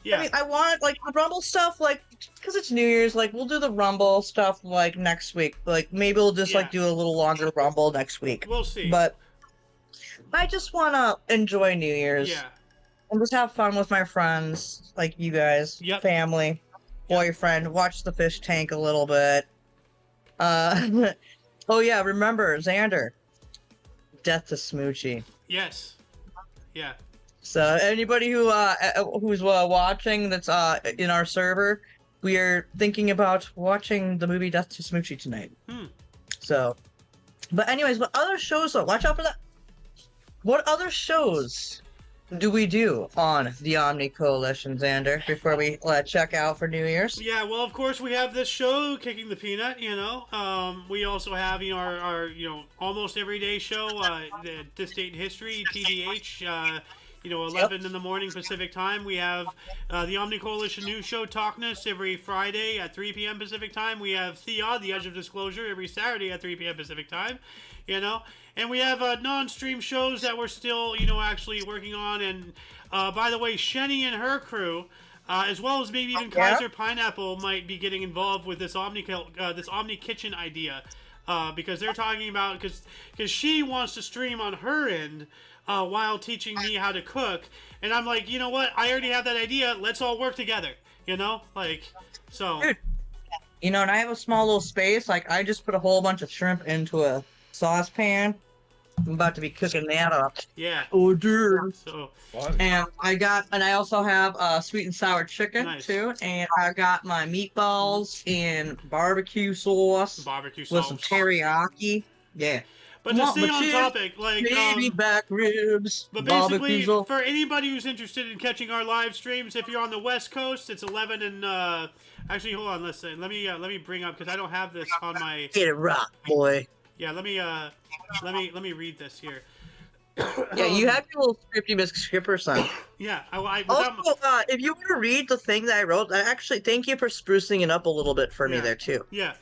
Yeah. I mean, I want, like, the Rumble stuff, like, because it's New Year's, like, we'll do the Rumble stuff, like, next week. Like, maybe we'll just, like, do a little longer Rumble next week. We'll see. But I just want to enjoy New Year's. Yeah. And just have fun with my friends, like you guys, family, boyfriend, watch the fish tank a little bit. Oh, yeah, remember, Xander, Death to Smoochie. Yes. Yeah. So anybody who's watching that's in our server, we are thinking about watching the movie Death to Smoochie tonight. So, but anyways, what other shows though? Watch out for that. What other shows do we do on the Omni Coalition, Xander? Before we check out for New Year's. Yeah, well, of course, we have this show, Kicking the Peanut, you know. We also have, you know, our you know, almost everyday show, This Date in History, TDH, you know, 11 in the morning Pacific time. We have the Omni Coalition News Show, TOCNS, every Friday at 3 p.m. Pacific time. We have ThEoD, The Edge of Disclosure, every Saturday at 3 p.m. Pacific time, you know. And we have non-stream shows that we're still, you know, actually working on. And by the way, Shenny and her crew, as well as maybe even Kaiser Pineapple, might be getting involved with this Omni Kitchen idea, because they're talking about, because she wants to stream on her end while teaching me how to cook. And I'm like, you know what? I already have that idea. Let's all work together, you know? Like, so. Dude, you know, and I have a small little space. Like, I just put a whole bunch of shrimp into a saucepan. I'm about to be cooking that up. Yeah. Oh, dude. So. And I also have sweet and sour chicken too, and I got my meatballs in barbecue sauce. With some teriyaki. Yeah. But to stay on topic, like baby back ribs. But basically, for anybody who's interested in catching our live streams, if you're on the West Coast, it's 11 and actually, hold on, listen. Let me bring up, because I don't have this on my. Get it rock, boy. Yeah, let me read this here. Yeah, you have your little scripty Miss Skipper son. Yeah, also, if you want to read the thing that I wrote, actually, thank you for sprucing it up a little bit for me there too. Yeah.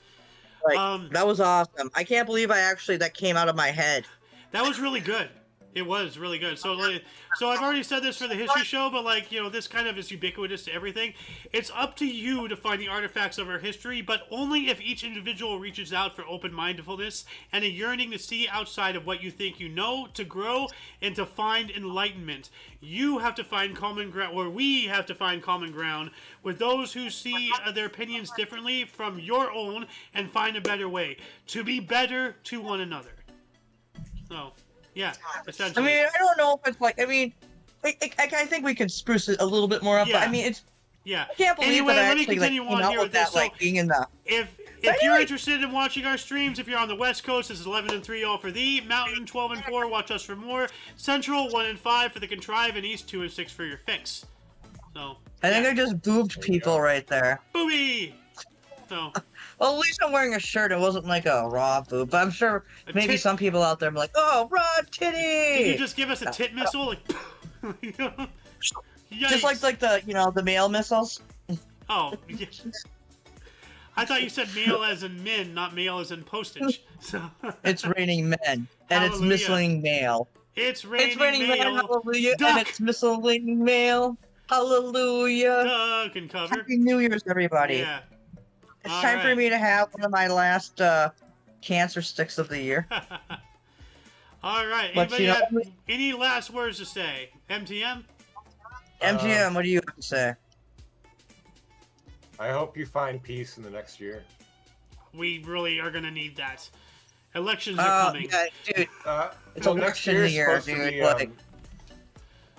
Like, that was awesome. I can't believe that came out of my head. That was really good. It was really good. So, like, so I've already said this for the history show, but like, you know, this kind of is ubiquitous to everything. It's up to you to find the artifacts of our history, but only if each individual reaches out for open-mindedness and a yearning to see outside of what you think you know, to grow and to find enlightenment. You have to find common ground, or we have to find common ground with those who see their opinions differently from your own and find a better way to be better to one another. So. Yeah, essentially. I mean, I don't know if it's like, I mean, I think we can spruce it a little bit more up, but I mean, it's... Yeah. I can't believe anyway, that I let me actually continue came on out here with with this. that, like, being in the... If you're interested in watching our streams, if you're on the West Coast, this is 11 and 3 all for thee. Mountain 12 and 4, watch us for more. Central 1 and 5 for the Contrive, and East 2 and 6 for your fix. So. I think I just boobed people right there. Booby! So. Well, at least I'm wearing a shirt. It wasn't like a raw boob. But I'm sure maybe some people out there are like, "Oh, raw titty!" Can you just give us a tit missile, like? Just like the the male missiles. Oh, yeah. I thought you said male as in men, not male as in postage. So. It's raining men, and it's missiling male. It's raining male. Hallelujah, Duck. and it's missiling male. Hallelujah. Duck and cover. Happy New Year's, everybody. Yeah. It's time for me to have one of my last cancer sticks of the year. All right. But, Anybody have any last words to say? MTM? MTM, what do you have to say? I hope you find peace in the next year. We really are going to need that. Elections are coming. Yeah, dude. It's election year, dude.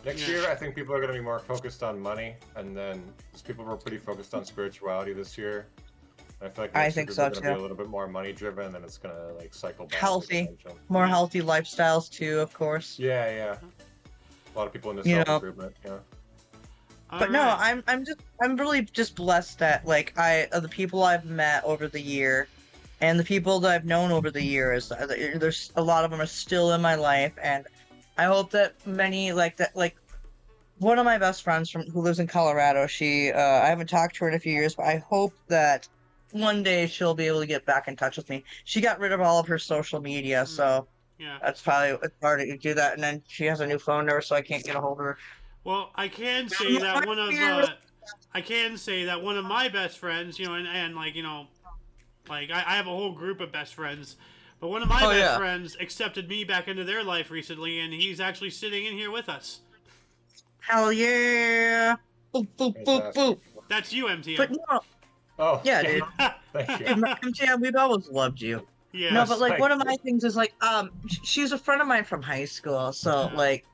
Next year, I think people are going to be more focused on money, and then people were pretty focused on spirituality this year. And I feel like next year people are going to be a little bit more money-driven, and then it's going to like cycle back. Healthy, more healthy lifestyles too, of course. Yeah, yeah. A lot of people in this self-improvement, yeah. But no, I'm really just blessed that like the people I've met over the year, and the people that I've known over the years, there's a lot of them are still in my life, and I hope that many like that like. One of my best friends who lives in Colorado, I haven't talked to her in a few years, but I hope that one day she'll be able to get back in touch with me. She got rid of all of her social media, so that's probably it's hard to do that. And then she has a new phone number, so I can't get a hold of her. Well, I can say that one of my best friends, and like like I have a whole group of best friends, but one of my best friends accepted me back into their life recently, and he's actually sitting in here with us. Hell yeah! Boop, boop, boop, boop. That's you, MTM. But no. Oh. Yeah, dude. Thank you. MTM, we've always loved you. Yeah. No, but like one of my things is like, she's a friend of mine from high school, so like,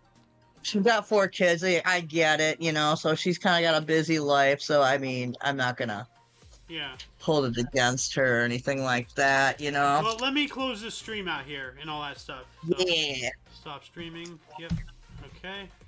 she's got 4 kids. I get it, so she's kind of got a busy life. So I mean, I'm not gonna hold it against her or anything like that, Well, let me close this stream out here and all that stuff. So, yeah. Stop streaming. Yep. Okay.